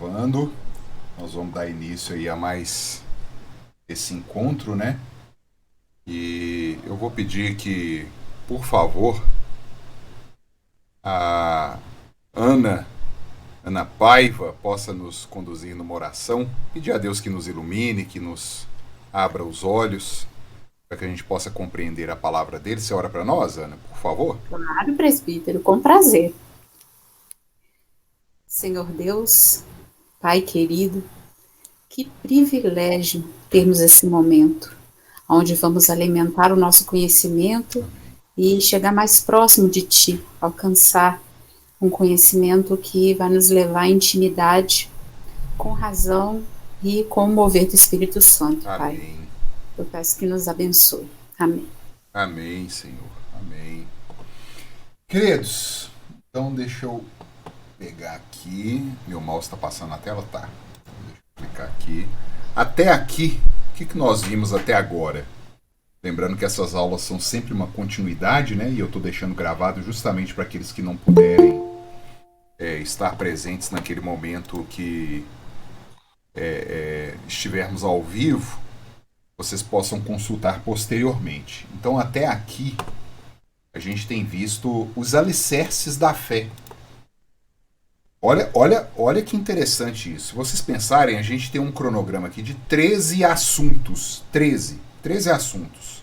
gravando. Nós vamos dar início aí a mais esse encontro, né? E eu vou pedir que, por favor, a Ana, Ana Paiva, possa nos conduzir numa oração. Pedir a Deus que nos ilumine, que nos abra os olhos, para que a gente possa compreender a palavra dele. Você ora para nós, Ana, por favor? Claro, presbítero, com prazer. Senhor Deus, Pai querido, que privilégio termos esse momento, onde vamos alimentar o nosso conhecimento Amém. e chegar mais próximo de Ti, alcançar um conhecimento que vai nos levar à intimidade, com razão e com o mover do Espírito Santo, Pai. Amém. Eu peço que nos abençoe. Amém. Amém, Senhor. Amém. Queridos, então deixa eu pegar aqui. Meu mouse está passando na tela? Tá. Deixa eu clicar aqui. Até aqui, o que nós vimos até agora? Lembrando que essas aulas são sempre uma continuidade, né? E eu estou deixando gravado justamente para aqueles que não puderem estar presentes naquele momento que estivermos ao vivo, vocês possam consultar posteriormente. Então, até aqui, a gente tem visto os alicerces da fé. Olha que interessante isso. Se vocês pensarem, a gente tem um cronograma aqui de 13 assuntos. 13 assuntos.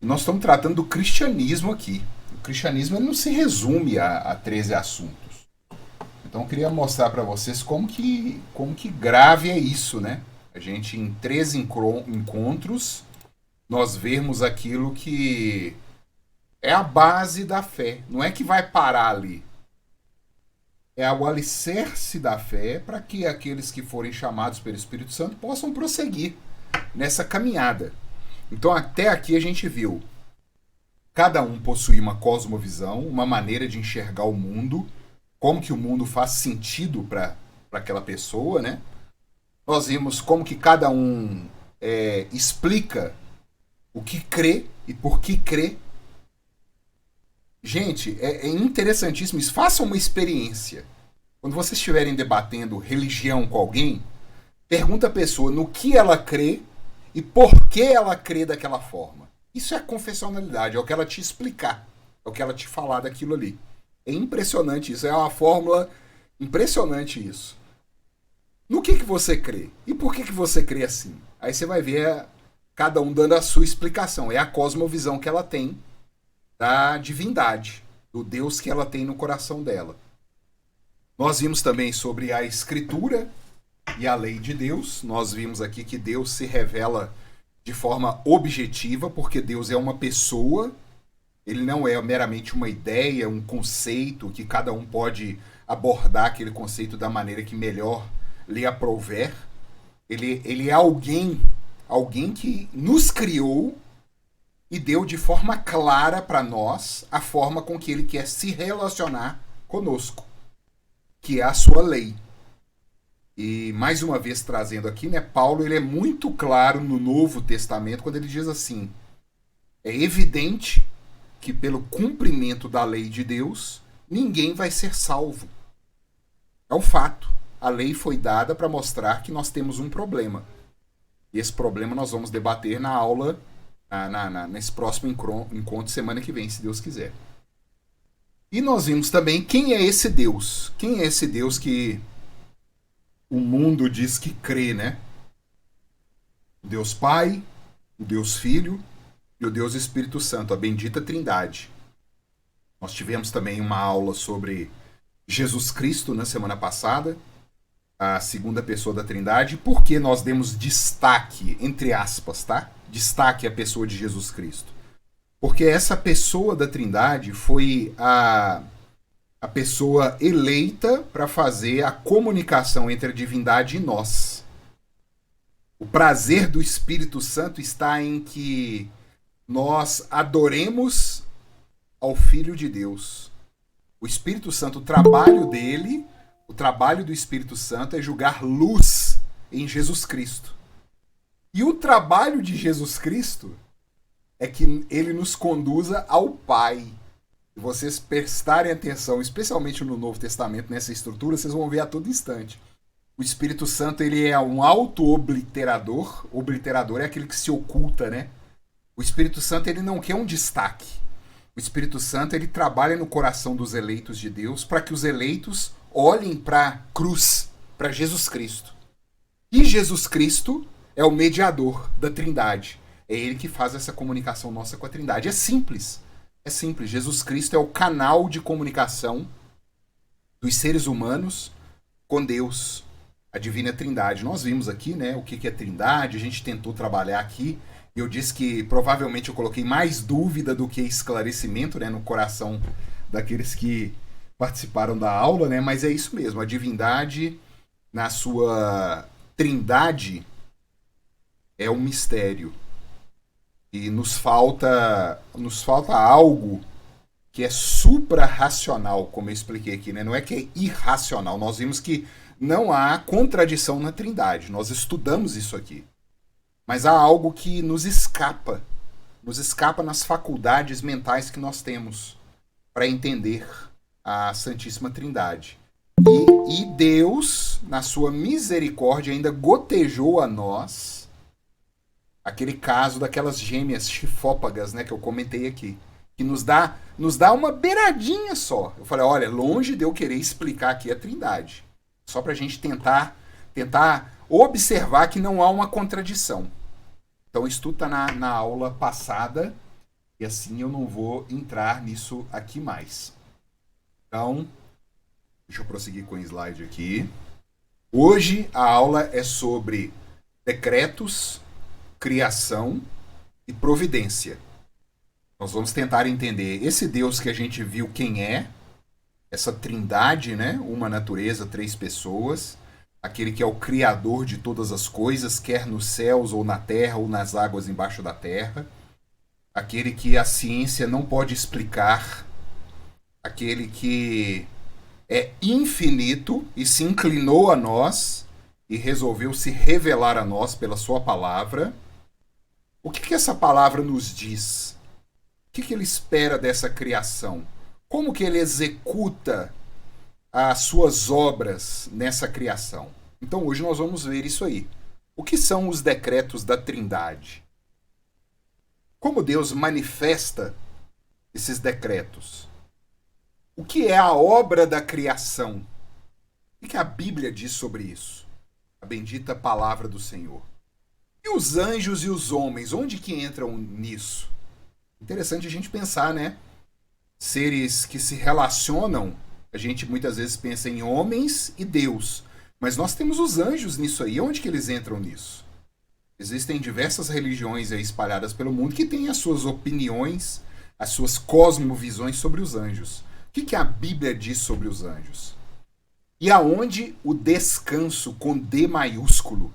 E nós estamos tratando do cristianismo aqui. O cristianismo ele não se resume a 13 assuntos. Então eu queria mostrar para vocês como que grave é isso, né? A gente, em 13 encontros, nós vemos aquilo que é a base da fé. Não é que vai parar ali. É o alicerce da fé para que aqueles que forem chamados pelo Espírito Santo possam prosseguir nessa caminhada. Então, até aqui a gente viu cada um possui uma cosmovisão, uma maneira de enxergar o mundo, como que o mundo faz sentido para aquela pessoa, né? Nós vimos como que cada um explica o que crê e por que crê. Gente, é interessantíssimo isso. Façam uma experiência. Quando vocês estiverem debatendo religião com alguém, pergunta a pessoa no que ela crê e por que ela crê daquela forma. Isso é confessionalidade, é o que ela te explicar, é o que ela te falar daquilo ali. É impressionante isso, é uma fórmula impressionante isso. No que você crê? E por que você crê assim? Aí você vai ver cada um dando a sua explicação. É a cosmovisão que ela tem da divindade, do Deus que ela tem no coração dela. Nós vimos também sobre a Escritura e a lei de Deus. Nós vimos aqui que Deus se revela de forma objetiva, porque Deus é uma pessoa. Ele não é meramente uma ideia, um conceito que cada um pode abordar aquele conceito da maneira que melhor lhe aprouver. Ele é alguém que nos criou e deu de forma clara para nós a forma com que ele quer se relacionar conosco, que é a sua lei. E mais uma vez trazendo aqui, né, Paulo ele é muito claro no Novo Testamento quando ele diz assim: é evidente que pelo cumprimento da lei de Deus, ninguém vai ser salvo. É um fato. A lei foi dada para mostrar que nós temos um problema. E esse problema nós vamos debater na aula, nesse próximo encontro semana que vem, se Deus quiser. E nós vimos também quem é esse Deus. Quem é esse Deus que o mundo diz que crê, né? O Deus Pai, o Deus Filho e o Deus Espírito Santo, a bendita Trindade. Nós tivemos também uma aula sobre Jesus Cristo na semana passada, a segunda pessoa da Trindade, porque nós demos destaque, entre aspas, tá? Destaque à pessoa de Jesus Cristo. Porque essa pessoa da Trindade foi a pessoa eleita para fazer a comunicação entre a divindade e nós. O prazer do Espírito Santo está em que nós adoremos ao Filho de Deus. O Espírito Santo, o trabalho dele, o trabalho do Espírito Santo é jogar luz em Jesus Cristo. E o trabalho de Jesus Cristo é que ele nos conduza ao Pai. Se vocês prestarem atenção, especialmente no Novo Testamento, nessa estrutura, vocês vão ver a todo instante. O Espírito Santo, ele é um auto-obliterador. Obliterador é aquele que se oculta, né? O Espírito Santo, ele não quer um destaque. O Espírito Santo, ele trabalha no coração dos eleitos de Deus para que os eleitos olhem para a cruz, para Jesus Cristo. E Jesus Cristo é o mediador da Trindade. É ele que faz essa comunicação nossa com a Trindade. É simples. É simples. Jesus Cristo é o canal de comunicação dos seres humanos com Deus, a Divina Trindade. Nós vimos aqui, né, o que é Trindade, a gente tentou trabalhar aqui. Eu disse que provavelmente eu coloquei mais dúvida do que esclarecimento, né, no coração daqueles que participaram da aula, né, mas é isso mesmo. A divindade, na sua trindade, é um mistério. E nos falta algo que é supra-racional, como eu expliquei aqui, né? Não é que é irracional. Nós vimos que não há contradição na Trindade. Nós estudamos isso aqui. Mas há algo que nos escapa nas faculdades mentais que nós temos para entender a Santíssima Trindade. E Deus, na sua misericórdia, ainda gotejou a nós aquele caso daquelas gêmeas chifópagas, né, que eu comentei aqui, que nos dá uma beiradinha só. Eu falei, olha, longe de eu querer explicar aqui a Trindade, só para a gente tentar observar que não há uma contradição. Então isso tudo está na aula passada, e assim eu não vou entrar nisso aqui mais. Então, deixa eu prosseguir com o slide aqui. Hoje a aula é sobre decretos, criação e providência. Nós vamos tentar entender esse Deus que a gente viu quem é, essa trindade, né? Uma natureza, 3 pessoas, aquele que é o criador de todas as coisas, quer nos céus ou na terra ou nas águas embaixo da terra, aquele que a ciência não pode explicar, aquele que é infinito e se inclinou a nós e resolveu se revelar a nós pela sua palavra. O que essa palavra nos diz? O que ele espera dessa criação? Como que ele executa as suas obras nessa criação? Então hoje nós vamos ver isso aí. O que são os decretos da Trindade? Como Deus manifesta esses decretos? O que é a obra da criação? O que a Bíblia diz sobre isso? A bendita palavra do Senhor. E os anjos e os homens, onde que entram nisso? Interessante a gente pensar, né? Seres que se relacionam, a gente muitas vezes pensa em homens e Deus. Mas nós temos os anjos nisso aí. Onde que eles entram nisso? Existem diversas religiões aí espalhadas pelo mundo que têm as suas opiniões, as suas cosmovisões sobre os anjos. O que a Bíblia diz sobre os anjos? E aonde o descanso com D maiúsculo,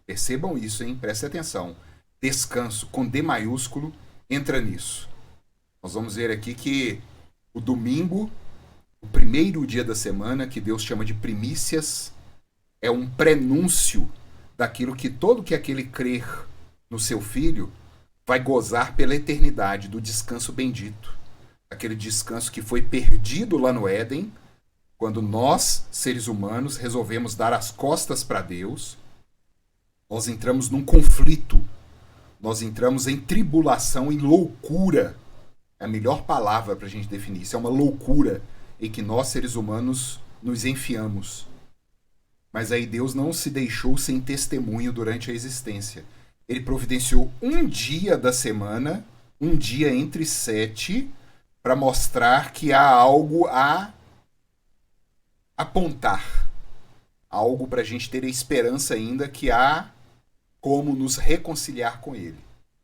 percebam isso, hein? Prestem atenção. Descanso com D maiúsculo entra nisso. Nós vamos ver aqui que o domingo, o primeiro dia da semana, que Deus chama de primícias, é um prenúncio daquilo que todo que aquele crer no seu Filho vai gozar pela eternidade, do descanso bendito. Aquele descanso que foi perdido lá no Éden, quando nós, seres humanos, resolvemos dar as costas para Deus. Nós entramos num conflito, nós entramos em tribulação, em loucura. É a melhor palavra para a gente definir isso. É uma loucura em que nós, seres humanos, nos enfiamos. Mas aí Deus não se deixou sem testemunho durante a existência. Ele providenciou um dia da semana, um dia entre 7, para mostrar que há algo a apontar. Algo para a gente ter a esperança ainda que há como nos reconciliar com Ele.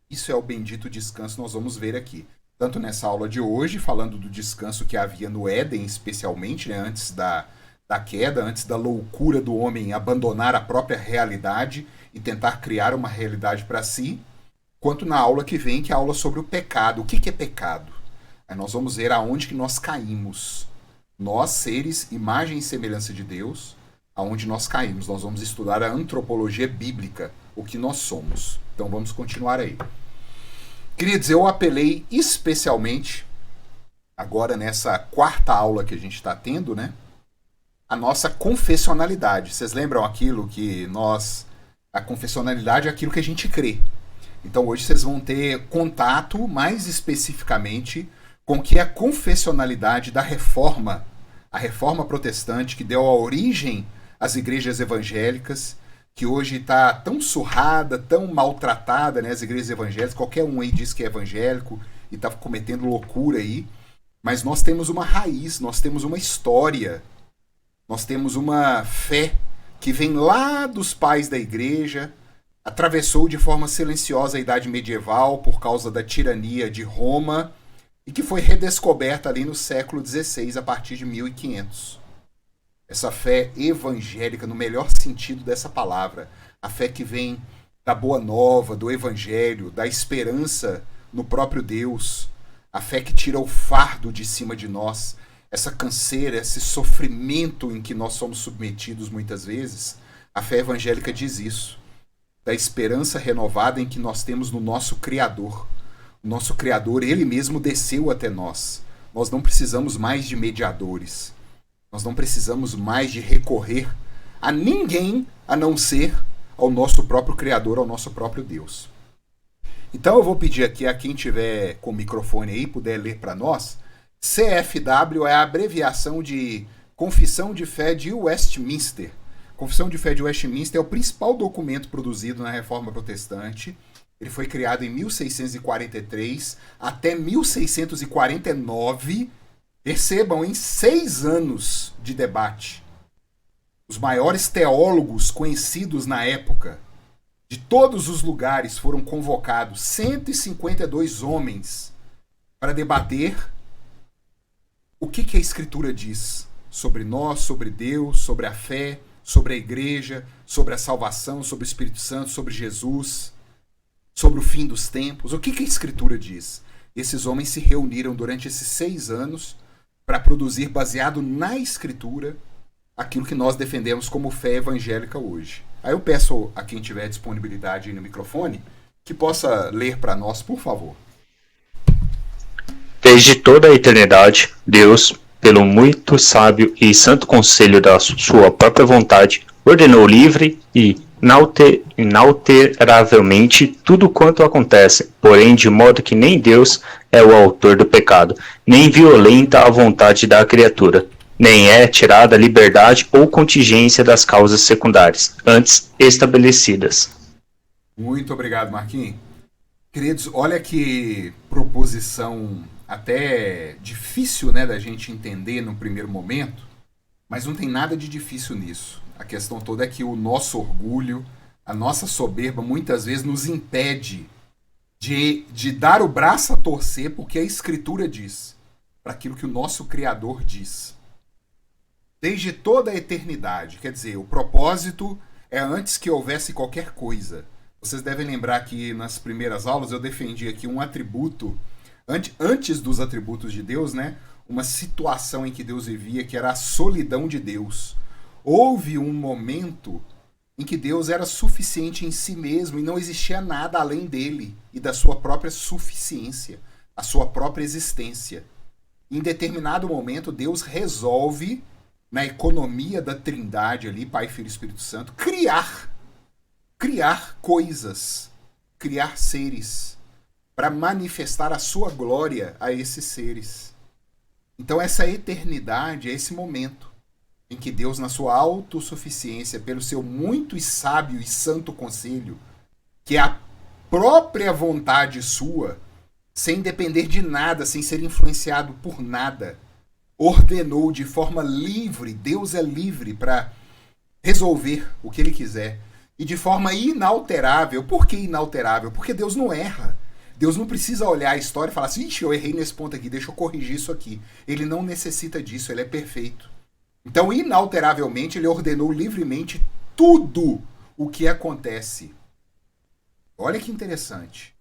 Isso é o bendito descanso, nós vamos ver aqui. Tanto nessa aula de hoje, falando do descanso que havia no Éden, especialmente, né, antes da queda, antes da loucura do homem abandonar a própria realidade e tentar criar uma realidade para si, quanto na aula que vem, que é a aula sobre o pecado. O que é pecado? Aí nós vamos ver aonde que nós caímos. Nós, seres, imagem e semelhança de Deus, aonde nós caímos. Nós vamos estudar a antropologia bíblica, o que nós somos. Então vamos continuar aí. Queridos, eu apelei especialmente, agora nessa quarta aula que a gente está tendo, né, a nossa confessionalidade. Vocês lembram aquilo que a confessionalidade é aquilo que a gente crê. Então hoje vocês vão ter contato mais especificamente com o que é a confessionalidade da reforma, a reforma protestante que deu a origem às igrejas evangélicas, que hoje está tão surrada, tão maltratada, né, as igrejas evangélicas. Qualquer um aí diz que é evangélico e está cometendo loucura aí. Mas nós temos uma raiz, nós temos uma história, nós temos uma fé que vem lá dos pais da igreja, atravessou de forma silenciosa a Idade Medieval por causa da tirania de Roma e que foi redescoberta ali no século XVI, a partir de 1500. Essa fé evangélica, no melhor sentido dessa palavra, a fé que vem da boa nova, do evangelho, da esperança no próprio Deus, a fé que tira o fardo de cima de nós, essa canseira, esse sofrimento em que nós somos submetidos muitas vezes. A fé evangélica diz isso, da esperança renovada em que nós temos no nosso Criador. O nosso Criador, ele mesmo desceu até nós. Nós não precisamos mais de mediadores. Nós não precisamos mais de recorrer a ninguém a não ser ao nosso próprio Criador, ao nosso próprio Deus. Então eu vou pedir aqui a quem tiver com o microfone aí, puder ler para nós. CFW é a abreviação de Confissão de Fé de Westminster. Confissão de Fé de Westminster é o principal documento produzido na Reforma Protestante. Ele foi criado em 1643 até 1649. Percebam, em 6 anos de debate. Os maiores teólogos conhecidos na época, de todos os lugares, foram convocados, 152 homens, para debater o que a Escritura diz sobre nós, sobre Deus, sobre a fé, sobre a igreja, sobre a salvação, sobre o Espírito Santo, sobre Jesus, sobre o fim dos tempos. O que a Escritura diz? Esses homens se reuniram durante esses 6 anos para produzir, baseado na Escritura, aquilo que nós defendemos como fé evangélica hoje. Aí eu peço a quem tiver disponibilidade aí no microfone que possa ler para nós, por favor. Desde toda a eternidade, Deus, pelo muito sábio e santo conselho da sua própria vontade, ordenou livre e inalteravelmente tudo quanto acontece, porém de modo que nem Deus é o autor do pecado, nem violenta a vontade da criatura, nem é tirada a liberdade ou contingência das causas secundárias, antes estabelecidas. Muito obrigado, Marquinhos. Queridos, olha que proposição até difícil, né, da gente entender no primeiro momento, mas não tem nada de difícil nisso. A questão toda é que o nosso orgulho, a nossa soberba, muitas vezes nos impede de dar o braço a torcer porque a Escritura diz, para aquilo que o nosso Criador diz. Desde toda a eternidade, quer dizer, o propósito é antes que houvesse qualquer coisa. Vocês devem lembrar que nas primeiras aulas eu defendi aqui um atributo, antes dos atributos de Deus, né? Uma situação em que Deus vivia, que era a solidão de Deus. Houve um momento em que Deus era suficiente em si mesmo e não existia nada além dele e da sua própria suficiência, a sua própria existência. Em determinado momento, Deus resolve, na economia da Trindade ali, Pai, Filho e Espírito Santo, criar coisas, criar seres, para manifestar a sua glória a esses seres. Então essa eternidade é esse momento em que Deus, na sua autossuficiência, pelo seu muito sábio e santo conselho, que é a própria vontade sua, sem depender de nada, sem ser influenciado por nada, ordenou de forma livre, Deus é livre para resolver o que ele quiser, e de forma inalterável. Por que inalterável? Porque Deus não erra. Deus não precisa olhar a história e falar assim, ixi, eu errei nesse ponto aqui, deixa eu corrigir isso aqui. Ele não necessita disso, ele é perfeito. Então, inalteravelmente, ele ordenou livremente tudo o que acontece. Olha que interessante.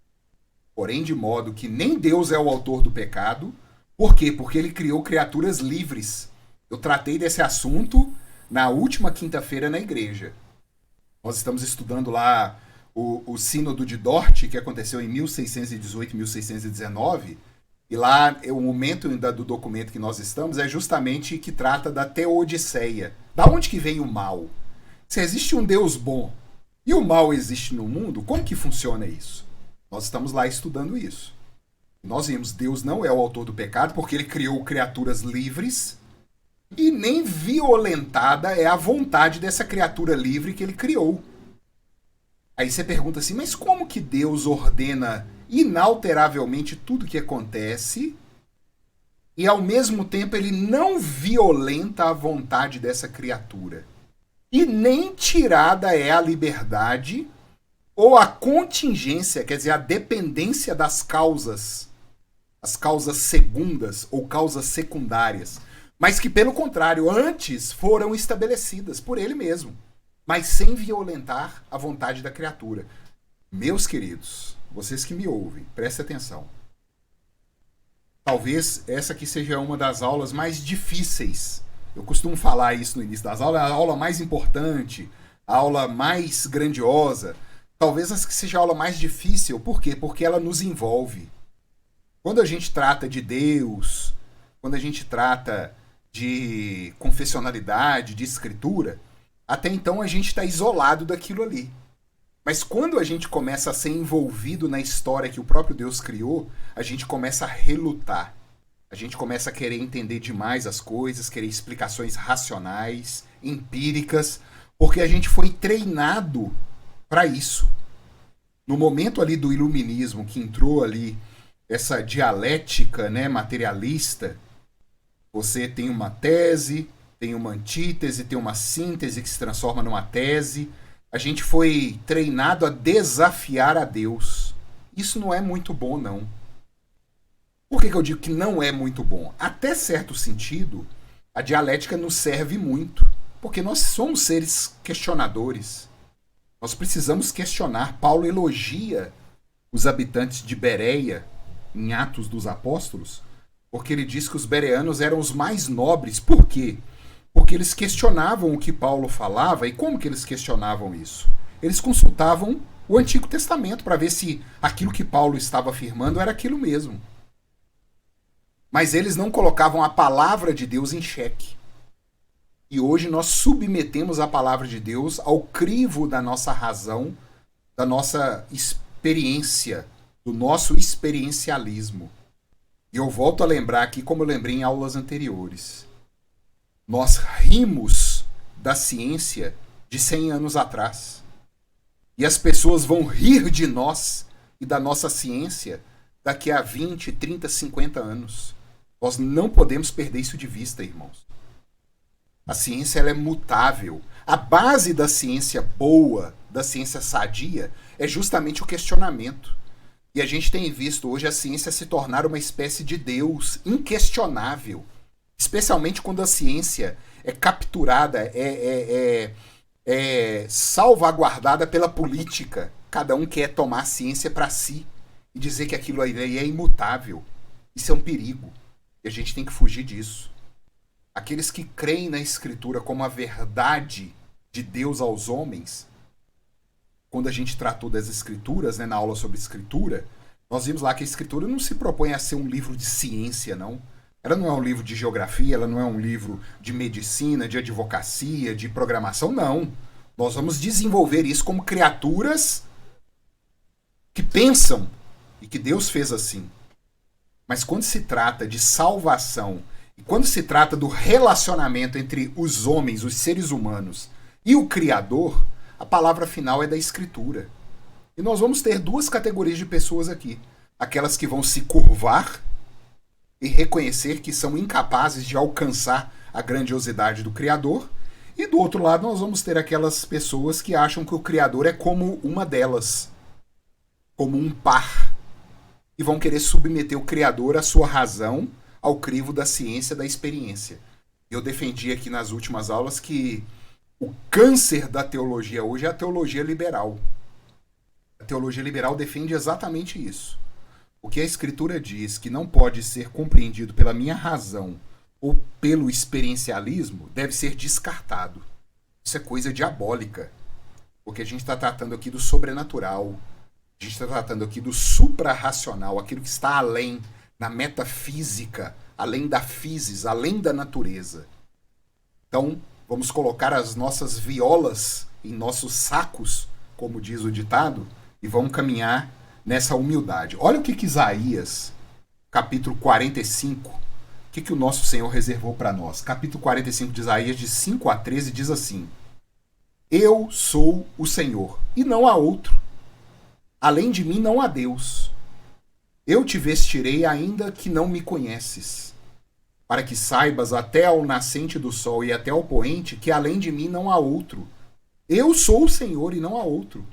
Porém, de modo que nem Deus é o autor do pecado. Por quê? Porque ele criou criaturas livres. Eu tratei desse assunto na última quinta-feira na igreja. Nós estamos estudando lá o Sínodo de Dort, que aconteceu em 1618 e 1619, E lá, o momento do documento que nós estamos é justamente que trata da teodiceia. Da onde que vem o mal? Se existe um Deus bom e o mal existe no mundo, como que funciona isso? Nós estamos lá estudando isso. Nós vimos, Deus não é o autor do pecado porque ele criou criaturas livres e nem violentada é a vontade dessa criatura livre que ele criou. Aí você pergunta assim, mas como que Deus ordena inalteravelmente tudo que acontece e ao mesmo tempo ele não violenta a vontade dessa criatura? E nem tirada é a liberdade ou a contingência, quer dizer, a dependência das causas, as causas segundas ou causas secundárias, mas que, pelo contrário, antes foram estabelecidas por ele mesmo, mas sem violentar a vontade da criatura. Meus queridos, vocês que me ouvem, prestem atenção. Talvez essa aqui seja uma das aulas mais difíceis. Eu costumo falar isso no início das aulas, a aula mais importante, a aula mais grandiosa. Talvez essa que seja a aula mais difícil. Por quê? Porque ela nos envolve. Quando a gente trata de Deus, quando a gente trata de confessionalidade, de escritura, até então a gente está isolado daquilo ali. Mas quando a gente começa a ser envolvido na história que o próprio Deus criou, a gente começa a relutar. A gente começa a querer entender demais as coisas, querer explicações racionais, empíricas, porque a gente foi treinado para isso. No momento ali do iluminismo, que entrou ali essa dialética, né, materialista, você tem uma tese, tem uma antítese, tem uma síntese que se transforma numa tese. A gente foi treinado a desafiar a Deus. Isso não é muito bom, não. Por que eu digo que não é muito bom? Até certo sentido, a dialética nos serve muito, porque nós somos seres questionadores. Nós precisamos questionar. Paulo elogia os habitantes de Bereia, em Atos dos Apóstolos, porque ele diz que os bereanos eram os mais nobres. Por quê? Porque eles questionavam o que Paulo falava. E como que eles questionavam isso? Eles consultavam o Antigo Testamento para ver se aquilo que Paulo estava afirmando era aquilo mesmo. Mas eles não colocavam a palavra de Deus em xeque. E hoje nós submetemos a palavra de Deus ao crivo da nossa razão, da nossa experiência, do nosso experiencialismo. E eu volto a lembrar aqui, como eu lembrei em aulas anteriores. Nós rimos da ciência de 100 anos atrás. E as pessoas vão rir de nós e da nossa ciência daqui a 20, 30, 50 anos. Nós não podemos perder isso de vista, irmãos. A ciência ela é mutável. A base da ciência boa, da ciência sadia, é justamente o questionamento. E a gente tem visto hoje a ciência se tornar uma espécie de Deus inquestionável. Especialmente quando a ciência é capturada, é salvaguardada pela política. Cada um quer tomar a ciência para si e dizer que aquilo aí é imutável. Isso é um perigo. E a gente tem que fugir disso. Aqueles que creem na Escritura como a verdade de Deus aos homens, quando a gente tratou das Escrituras, né, na aula sobre Escritura, nós vimos lá que a Escritura não se propõe a ser um livro de ciência, não. Ela não é um livro de geografia, ela não é um livro de medicina, de advocacia, de programação, não. Nós vamos desenvolver isso como criaturas que pensam e que Deus fez assim. Mas quando se trata de salvação e quando se trata do relacionamento entre os homens, os seres humanos e o Criador, a palavra final é da Escritura. E nós vamos ter duas categorias de pessoas aqui. Aquelas que vão se curvar e reconhecer que são incapazes de alcançar a grandiosidade do Criador. E do outro lado nós vamos ter aquelas pessoas que acham que o Criador é como uma delas, como um par. E vão querer submeter o Criador à sua razão, ao crivo da ciência, da experiência. Eu defendi aqui nas últimas aulas que o câncer da teologia hoje é a teologia liberal. A teologia liberal defende exatamente isso. O que a Escritura diz que não pode ser compreendido pela minha razão ou pelo experiencialismo deve ser descartado. Isso é coisa diabólica. Porque a gente está tratando aqui do sobrenatural. A gente está tratando aqui do suprarracional, aquilo que está além. na metafísica, além da physis, além da natureza. Então, vamos colocar as nossas violas em nossos sacos, como diz o ditado, e vamos caminhar nessa humildade. Olha o que Isaías, capítulo 45, o que o nosso Senhor reservou para nós. Capítulo 45 de Isaías, de 5 a 13, diz assim: Eu sou o Senhor, e não há outro. Além de mim não há Deus. Eu te vestirei ainda que não me conheces, para que saibas até ao nascente do sol e até ao poente que além de mim não há outro. Eu sou o Senhor e não há outro.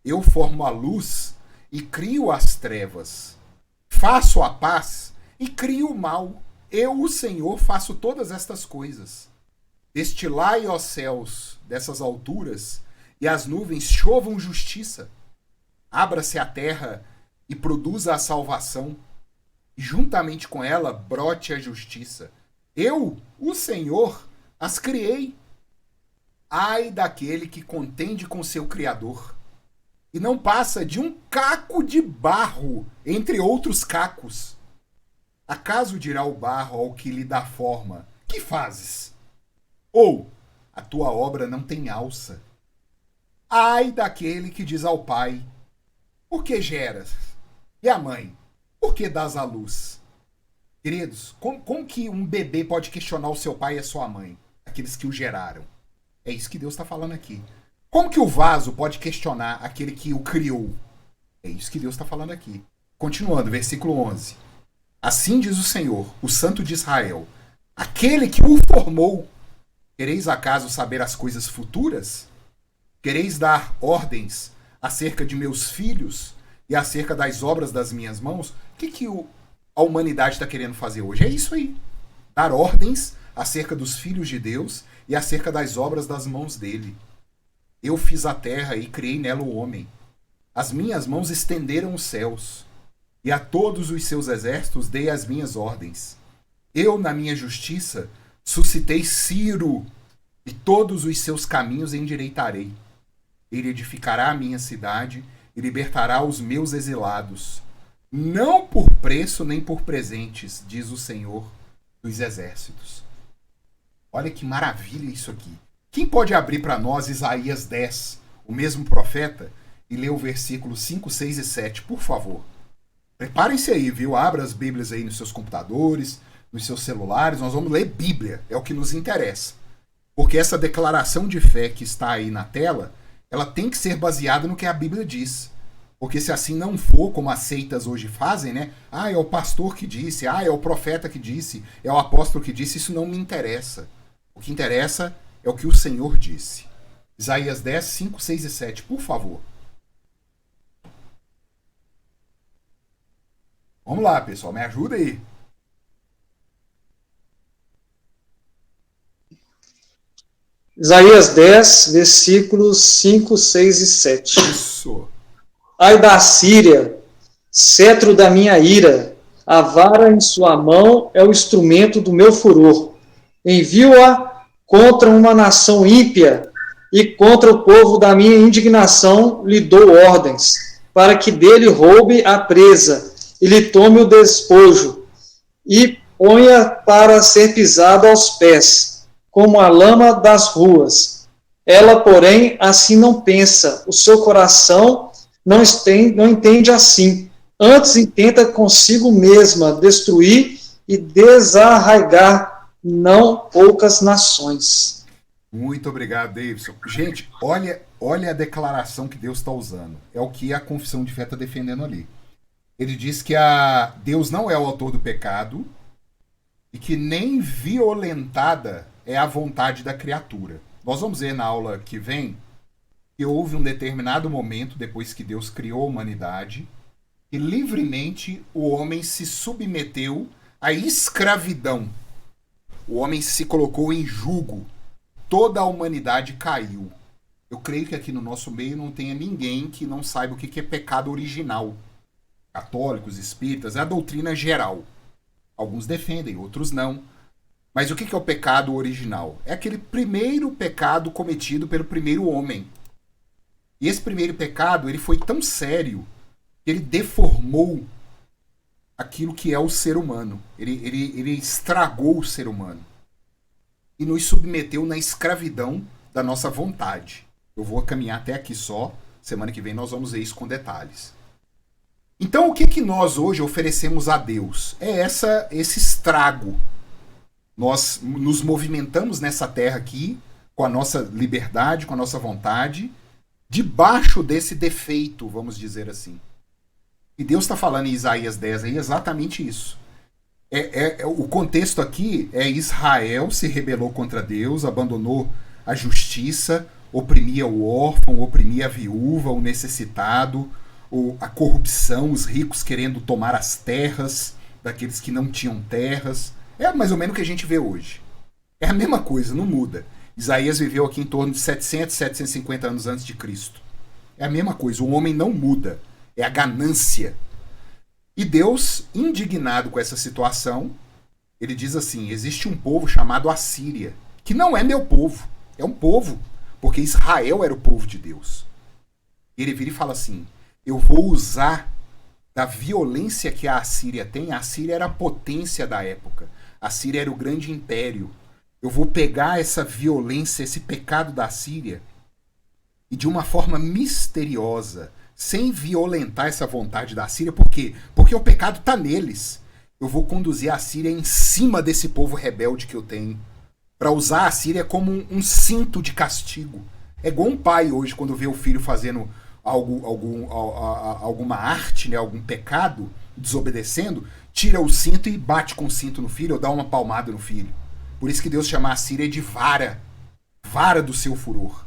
Eu formo a luz e crio as trevas. Faço a paz e crio o mal. Eu, o Senhor, faço todas estas coisas. Destilai, ó céus, dessas alturas, e as nuvens chovam justiça. Abra-se a terra e produza a salvação, e juntamente com ela brote a justiça. Eu, o Senhor, as criei. Ai daquele que contende com seu Criador, e não passa de um caco de barro entre outros cacos. Acaso dirá o barro ao que lhe dá forma: que fazes? Ou, a tua obra não tem alça. Ai daquele que diz ao pai: por que geras? E a mãe: por que dás à luz? Queridos, como que um bebê pode questionar o seu pai e a sua mãe? Aqueles que o geraram. É isso que Deus está falando aqui. Como que o vaso pode questionar aquele que o criou? É isso que Deus está falando aqui. Continuando, versículo 11. Assim diz o Senhor, o Santo de Israel, aquele que o formou. Quereis acaso saber as coisas futuras? Quereis dar ordens acerca de meus filhos e acerca das obras das minhas mãos? O que a humanidade está querendo fazer hoje? É isso aí. Dar ordens acerca dos filhos de Deus e acerca das obras das mãos dele. Eu fiz a terra e criei nela o homem. As minhas mãos estenderam os céus, e a todos os seus exércitos dei as minhas ordens. Eu, na minha justiça, suscitei Ciro, e todos os seus caminhos endireitarei. Ele edificará a minha cidade e libertará os meus exilados, não por preço nem por presentes, diz o Senhor dos exércitos. Olha que maravilha isso aqui. Quem pode abrir para nós Isaías 10, o mesmo profeta, e ler o versículo 5, 6 e 7, por favor? Preparem-se aí, viu? Abra as Bíblias aí nos seus computadores, nos seus celulares. Nós vamos ler Bíblia, é o que nos interessa. Porque essa declaração de fé que está aí na tela, ela tem que ser baseada no que a Bíblia diz. Porque se assim não for, como as seitas hoje fazem, né? Ah, é o pastor que disse, ah, é o profeta que disse, é o apóstolo que disse, isso não me interessa. O que interessa é o que o Senhor disse. Isaías 10, 5, 6 e 7, por favor. Vamos lá, pessoal, me ajuda aí. Isaías 10, versículos 5, 6 e 7. Isso. Ai da Síria, cetro da minha ira, a vara em sua mão é o instrumento do meu furor. Envio-a contra uma nação ímpia e contra o povo da minha indignação lhe dou ordens, para que dele roube a presa e lhe tome o despojo e ponha para ser pisado aos pés, como a lama das ruas. Ela, porém, assim não pensa, o seu coração não entende assim. Antes intenta consigo mesma destruir e desarraigar não poucas nações. Muito obrigado, Davidson. Gente, olha a declaração que Deus está usando. É o que a confissão de fé está defendendo ali. Ele diz que Deus não é o autor do pecado e que nem violentada é a vontade da criatura. Nós vamos ver na aula que vem que houve um determinado momento, depois que Deus criou a humanidade, e livremente o homem se submeteu à escravidão. O homem se colocou em jugo. Toda a humanidade caiu. Eu creio que aqui no nosso meio não tenha ninguém que não saiba o que é pecado original. Católicos, espíritas, é a doutrina geral. Alguns defendem, outros não. Mas o que é o pecado original? É aquele primeiro pecado cometido pelo primeiro homem. E esse primeiro pecado ele foi tão sério que ele deformou aquilo que é o ser humano. Ele estragou o ser humano. E nos submeteu na escravidão da nossa vontade. Eu vou caminhar até aqui só. Semana que vem nós vamos ver isso com detalhes. Então o que nós hoje oferecemos a Deus? É esse estrago. Nós nos movimentamos nessa terra aqui, com a nossa liberdade, com a nossa vontade, debaixo desse defeito, vamos dizer assim. E Deus está falando em Isaías 10 aí exatamente isso. O contexto aqui é Israel se rebelou contra Deus, abandonou a justiça, oprimia o órfão, oprimia a viúva, o necessitado, a corrupção, os ricos querendo tomar as terras daqueles que não tinham terras. É mais ou menos o que a gente vê hoje. É a mesma coisa, não muda. Isaías viveu aqui em torno de 700, 750 anos antes de Cristo. É a mesma coisa, o homem não muda. É a ganância. E Deus, indignado com essa situação, ele diz assim, existe um povo chamado Assíria, que não é meu povo, é um povo, porque Israel era o povo de Deus. Ele vira e fala assim, eu vou usar da violência que a Assíria tem. A Assíria era a potência da época. A Síria era o grande império. Eu vou pegar essa violência, esse pecado da Síria, e de uma forma misteriosa, sem violentar essa vontade da Síria. Por quê? Porque o pecado está neles. Eu vou conduzir a Síria em cima desse povo rebelde que eu tenho, para usar a Síria como um cinto de castigo. É igual um pai hoje, quando vê o filho fazendo alguma arte, né, algum pecado, desobedecendo, tira o cinto e bate com o cinto no filho, ou dá uma palmada no filho. Por isso que Deus chama a Síria de vara do seu furor.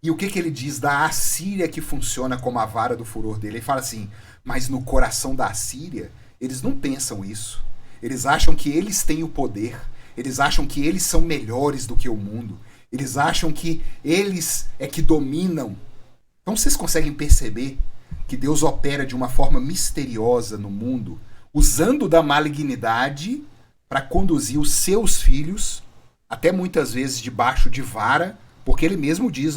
E o que ele diz da Assíria que funciona como a vara do furor dele? Ele fala assim, mas no coração da Assíria, eles não pensam isso. Eles acham que eles têm o poder, eles acham que eles são melhores do que o mundo, eles acham que eles é que dominam. Então vocês conseguem perceber que Deus opera de uma forma misteriosa no mundo, usando da malignidade para conduzir os seus filhos, até muitas vezes debaixo de vara, porque ele mesmo diz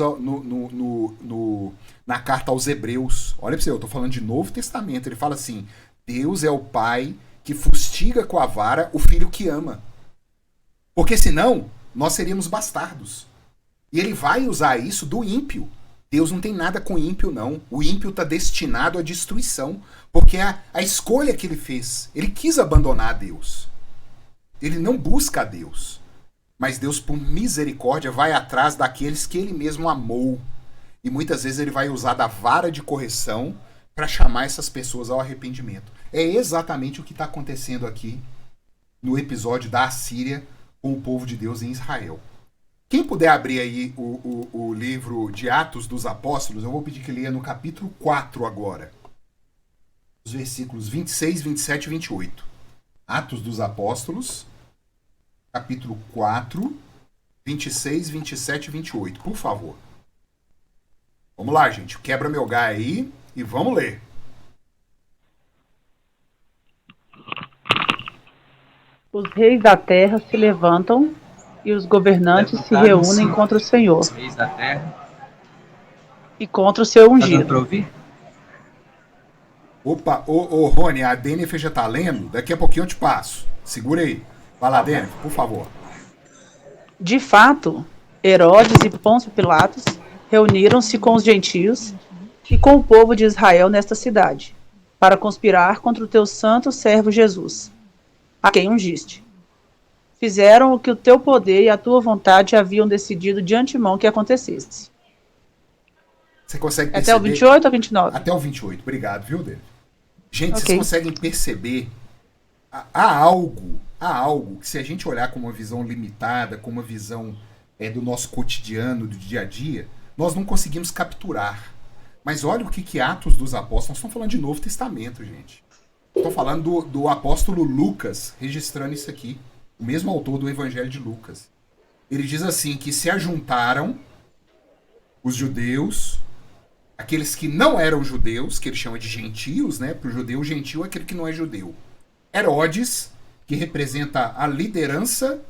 na carta aos Hebreus, olha para você, eu estou falando de Novo Testamento, ele fala assim, Deus é o pai que fustiga com a vara o filho que ama. Porque senão, nós seríamos bastardos. E ele vai usar isso do ímpio. Deus não tem nada com ímpio, não. O ímpio está destinado à destruição. Porque a escolha que ele fez, ele quis abandonar a Deus. Ele não busca a Deus. Mas Deus, por misericórdia, vai atrás daqueles que ele mesmo amou. E muitas vezes ele vai usar da vara de correção para chamar essas pessoas ao arrependimento. É exatamente o que está acontecendo aqui no episódio da Assíria com o povo de Deus em Israel. Quem puder abrir aí o livro de Atos dos Apóstolos, eu vou pedir que leia no capítulo 4 agora. Os versículos 26, 27 e 28. Atos dos Apóstolos, capítulo 4, 26, 27 e 28. Por favor. Vamos lá, gente. Quebra meu gai aí e vamos ler. Os reis da terra se levantam e os governantes se reúnem contra o Senhor Os reis da terra. e contra o seu Tá dando ungido. pra ouvir? Opa, ô Rony, a Denif já tá lendo? Daqui a pouquinho eu te passo. Segura aí. Vai lá, Denif, por favor. De fato, Herodes e Pôncio Pilatos reuniram-se com os gentios e com o povo de Israel nesta cidade, para conspirar contra o teu santo servo Jesus, a quem ungiste. Fizeram o que o teu poder e a tua vontade haviam decidido de antemão que acontecesse. Você consegue perceber? Até o 28 ou 29? Até o 28. Obrigado, viu, Denif? Gente, Ok. vocês conseguem perceber? Há algo que, se a gente olhar com uma visão limitada, com uma visão do nosso cotidiano, do dia a dia, nós não conseguimos capturar. Mas olha o que Atos dos Apóstolos... Nós estamos falando de Novo Testamento, gente. Estou falando do apóstolo Lucas registrando isso aqui. O mesmo autor do Evangelho de Lucas. Ele diz assim, que se ajuntaram os judeus, aqueles que não eram judeus, que ele chama de gentios, né? Para o judeu, o gentio é aquele que não é judeu. Herodes, que representa a liderança,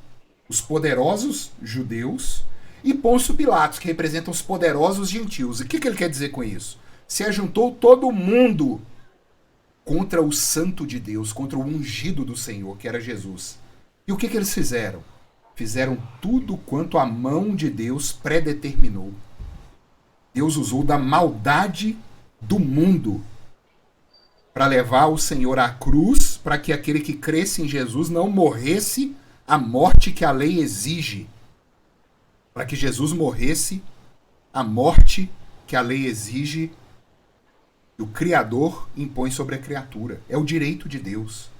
os poderosos judeus, e Pôncio Pilatos, que representa os poderosos gentios. E o que ele quer dizer com isso? Se ajuntou todo mundo contra o santo de Deus, contra o ungido do Senhor, que era Jesus. E o que eles fizeram? Fizeram tudo quanto a mão de Deus predeterminou. Deus usou da maldade do mundo para levar o Senhor à cruz, para que aquele que cresce em Jesus não morresse a morte que a lei exige. Para que Jesus morresse a morte que a lei exige, o Criador impõe sobre a criatura. É o direito de Deus.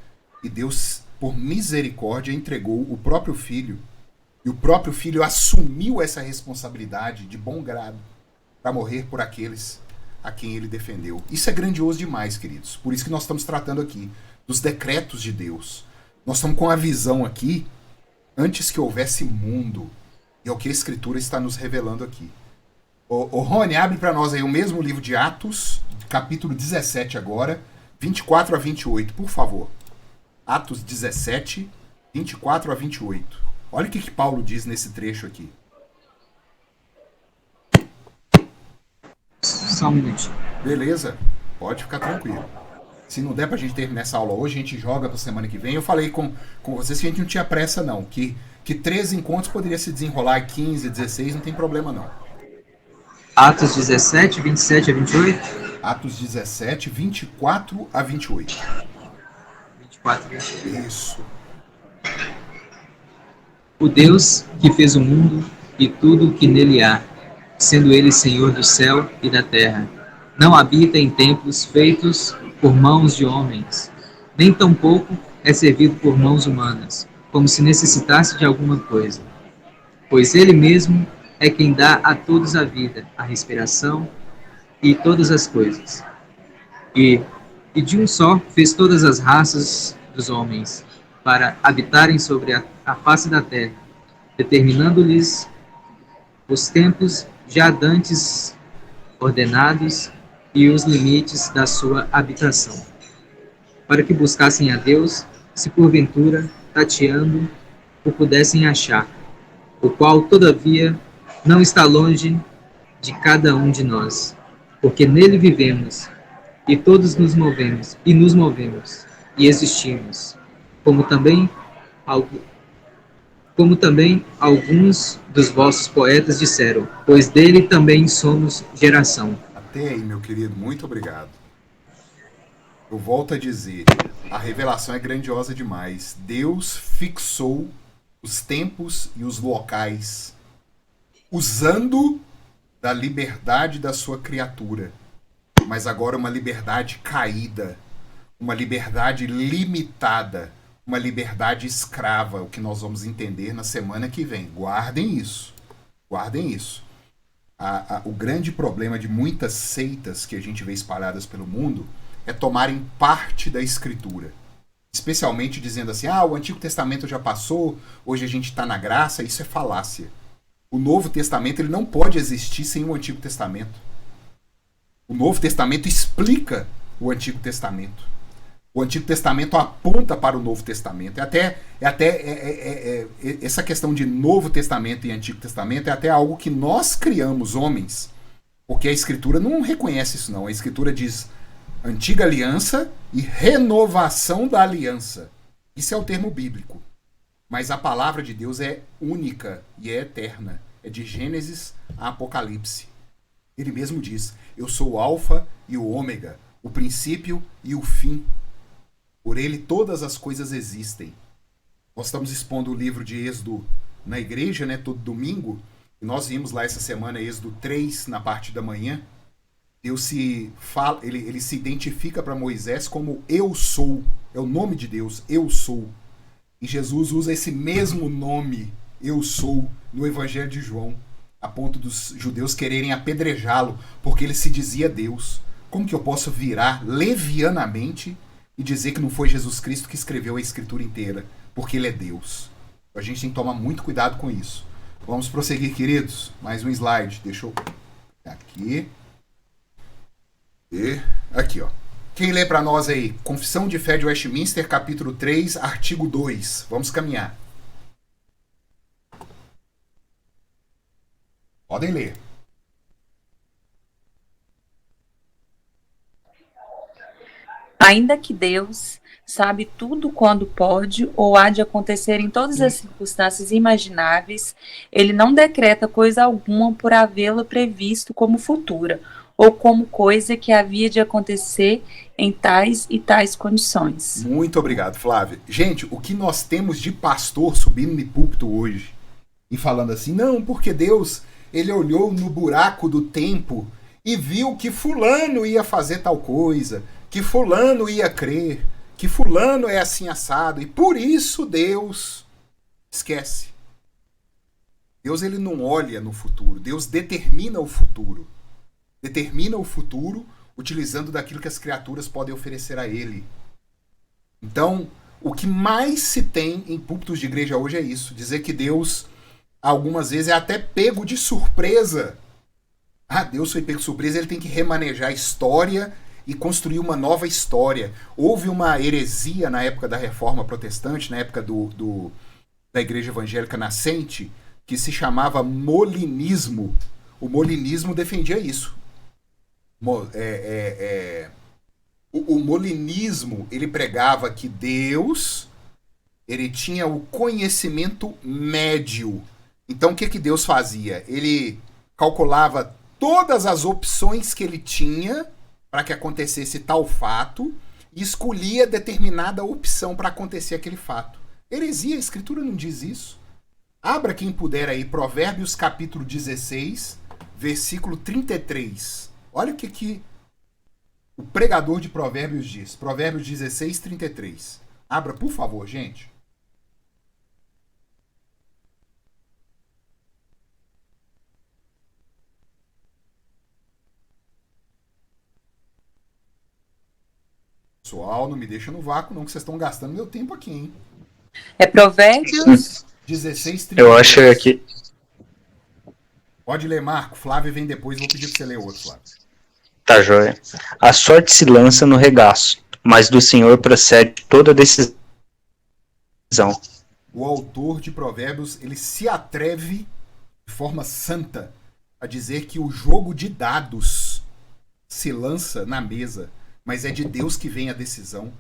E Deus, por misericórdia, entregou o próprio Filho. E o próprio Filho assumiu essa responsabilidade de bom grado para morrer por aqueles a quem ele defendeu. Isso é grandioso demais, queridos. Por isso que nós estamos tratando aqui dos decretos de Deus. Nós estamos com a visão aqui antes que houvesse mundo. E é o que a Escritura está nos revelando aqui. Ô Rony, abre para nós aí o mesmo livro de Atos, capítulo 17 agora, 24 a 28, por favor. Atos 17, 24 a 28. Olha o que Paulo diz nesse trecho aqui. Só um minutinho. Beleza, pode ficar tranquilo. Se não der pra gente terminar essa aula hoje, a gente joga pra semana que vem. Eu falei com vocês que a gente não tinha pressa não, que 13 encontros poderia se desenrolar, 15, 16, não tem problema não. Atos 17, 27 a 28? Atos 17, 24 a 28. 24 a 28. Isso. O Deus que fez o mundo e tudo o que nele há, sendo ele Senhor do céu e da terra, não habita em templos feitos por mãos de homens, nem tampouco é servido por mãos humanas, como se necessitasse de alguma coisa. Pois ele mesmo é quem dá a todos a vida, a respiração e todas as coisas. E de um só fez todas as raças dos homens, para habitarem sobre a face da terra, determinando-lhes os tempos já dantes ordenados e os limites da sua habitação, para que buscassem a Deus, se porventura, tateando, o pudessem achar, o qual, todavia, não está longe de cada um de nós, porque nele vivemos, e todos nos movemos, e existimos, como também alguns dos vossos poetas disseram, pois dele também somos geração. Até aí, meu querido, muito obrigado. Eu volto a dizer, a revelação é grandiosa demais. Deus fixou os tempos e os locais, usando da liberdade da sua criatura, mas agora uma liberdade caída, uma liberdade limitada, uma liberdade escrava, o que nós vamos entender na semana que vem. Guardem isso. Guardem isso. O grande problema de muitas seitas que a gente vê espalhadas pelo mundo é tomarem parte da Escritura. Especialmente dizendo assim, o Antigo Testamento já passou, hoje a gente está na graça. Isso é falácia. O Novo Testamento ele não pode existir sem o Antigo Testamento. O Novo Testamento explica o Antigo Testamento. O Antigo Testamento aponta para o Novo Testamento. Essa questão de Novo Testamento e Antigo Testamento é até algo que nós criamos, homens. Porque a Escritura não reconhece isso, não. A Escritura diz Antiga Aliança e renovação da aliança. Isso é o termo bíblico. Mas a palavra de Deus é única e é eterna. É de Gênesis a Apocalipse. Ele mesmo diz, eu sou o Alfa e o Ômega, o princípio e o fim. Por ele todas as coisas existem. Nós estamos expondo o livro de Êxodo na igreja, né, todo domingo. E nós vimos lá essa semana Êxodo 3, na parte da manhã. Deus ele se identifica para Moisés como eu sou. É o nome de Deus, eu sou. E Jesus usa esse mesmo nome, eu sou, no Evangelho de João, a ponto dos judeus quererem apedrejá-lo, porque ele se dizia Deus. Como que eu posso virar levianamente e dizer que não foi Jesus Cristo que escreveu a Escritura inteira, porque ele é Deus? A gente tem que tomar muito cuidado com isso. Vamos prosseguir, queridos. Mais um slide. Deixa eu... Aqui. E aqui, ó. Quem lê para nós aí? Confissão de Fé de Westminster, capítulo 3, artigo 2. Vamos caminhar. Podem ler. Ainda que Deus sabe tudo quando pode ou há de acontecer em todas as circunstâncias imagináveis, ele não decreta coisa alguma por havê-la previsto como futura, ou como coisa que havia de acontecer em tais e tais condições. Muito obrigado, Flávia. Gente, o que nós temos de pastor subindo no púlpito hoje e falando assim, não, porque Deus, ele olhou no buraco do tempo e viu que fulano ia fazer tal coisa, que fulano ia crer, que fulano é assim assado, e por isso Deus esquece. Deus, ele não olha no futuro, Deus determina o futuro. Determina o futuro utilizando daquilo que as criaturas podem oferecer a ele. Então, o que mais se tem em púlpitos de igreja hoje é isso, dizer que Deus, algumas vezes, é até pego de surpresa. Ah, Deus foi pego de surpresa, ele tem que remanejar a história e construir uma nova história. Houve uma heresia na época da Reforma Protestante, na época da Igreja Evangélica Nascente, que se chamava molinismo. O molinismo defendia isso. O molinismo, ele pregava que Deus, ele tinha o conhecimento médio. Então o que Deus fazia? Ele calculava todas as opções que ele tinha para que acontecesse tal fato e escolhia determinada opção para acontecer aquele fato. Heresia, a Escritura não diz isso. Abra quem puder aí, Provérbios capítulo 16, versículo 33. Olha o que o pregador de Provérbios diz. Provérbios 16, 33. Abra, por favor, gente. Pessoal, não me deixa no vácuo, não, que vocês estão gastando meu tempo aqui, hein? É Provérbios 16, 33. Eu acho que... Pode ler, Marco. Flávio vem depois, vou pedir para você ler outro, Flávio. Tá, joia. A sorte se lança no regaço, mas do Senhor procede toda decisão. O autor de Provérbios, ele se atreve de forma santa a dizer que o jogo de dados se lança na mesa, mas é de Deus que vem a decisão.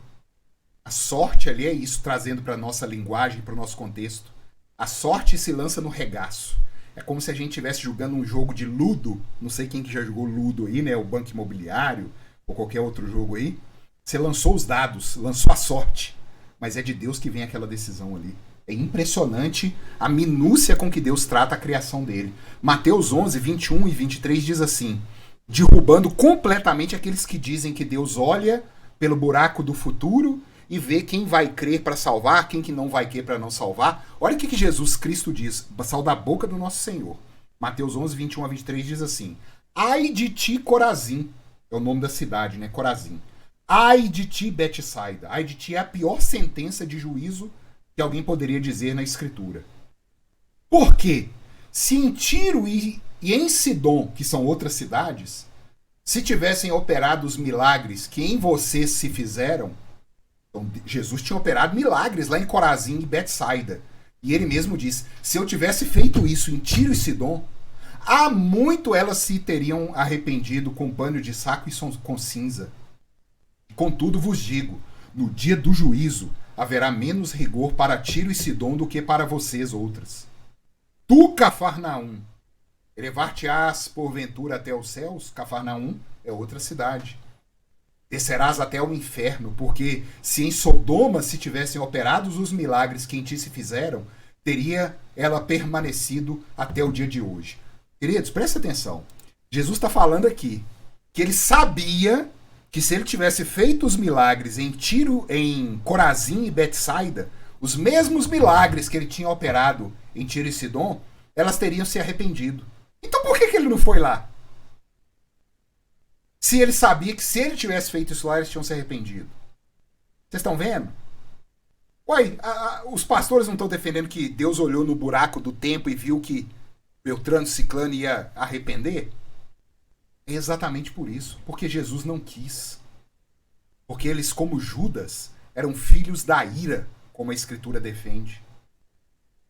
A sorte ali é isso, trazendo para a nossa linguagem, para o nosso contexto. A sorte se lança no regaço. É como se a gente estivesse jogando um jogo de ludo, não sei quem que já jogou ludo aí, né? O Banco Imobiliário, ou qualquer outro jogo aí. Você lançou os dados, lançou a sorte, mas é de Deus que vem aquela decisão ali. É impressionante a minúcia com que Deus trata a criação dele. Mateus 11, 21 e 23 diz assim, derrubando completamente aqueles que dizem que Deus olha pelo buraco do futuro e vê quem vai crer para salvar, quem que não vai crer para não salvar. Olha o que Jesus Cristo diz, saiu da boca do nosso Senhor. Mateus 11, 21 a 23 diz assim, ai de ti, Corazim, é o nome da cidade, né, Corazim. Ai de ti, Betsaida, ai de ti é a pior sentença de juízo que alguém poderia dizer na Escritura. Por quê? Se em Tiro e em Sidom, que são outras cidades, se tivessem operado os milagres que em vocês se fizeram, então Jesus tinha operado milagres lá em Corazim e Betsaida. E ele mesmo diz, se eu tivesse feito isso em Tiro e Sidom, há muito elas se teriam arrependido com pano de saco e com cinza. Contudo vos digo, no dia do juízo haverá menos rigor para Tiro e Sidom do que para vocês outras. Tu, Cafarnaum, elevar-te-ás porventura até os céus? Cafarnaum é outra cidade. Descerás até o inferno, porque se em Sodoma se tivessem operados os milagres que em ti se fizeram, teria ela permanecido até o dia de hoje. Queridos, presta atenção. Jesus está falando aqui que ele sabia que se ele tivesse feito os milagres em Tiro, em Corazim e Betsaida, os mesmos milagres que ele tinha operado em Tiro e Sidom, elas teriam se arrependido. Então por que ele não foi lá? Se ele sabia que se ele tivesse feito isso lá, eles tinham se arrependido. Vocês estão vendo? Uai, os pastores não estão defendendo que Deus olhou no buraco do tempo e viu que Beltrano Ciclano ia arrepender? É exatamente por isso. Porque Jesus não quis. Porque eles, como Judas, eram filhos da ira, como a Escritura defende.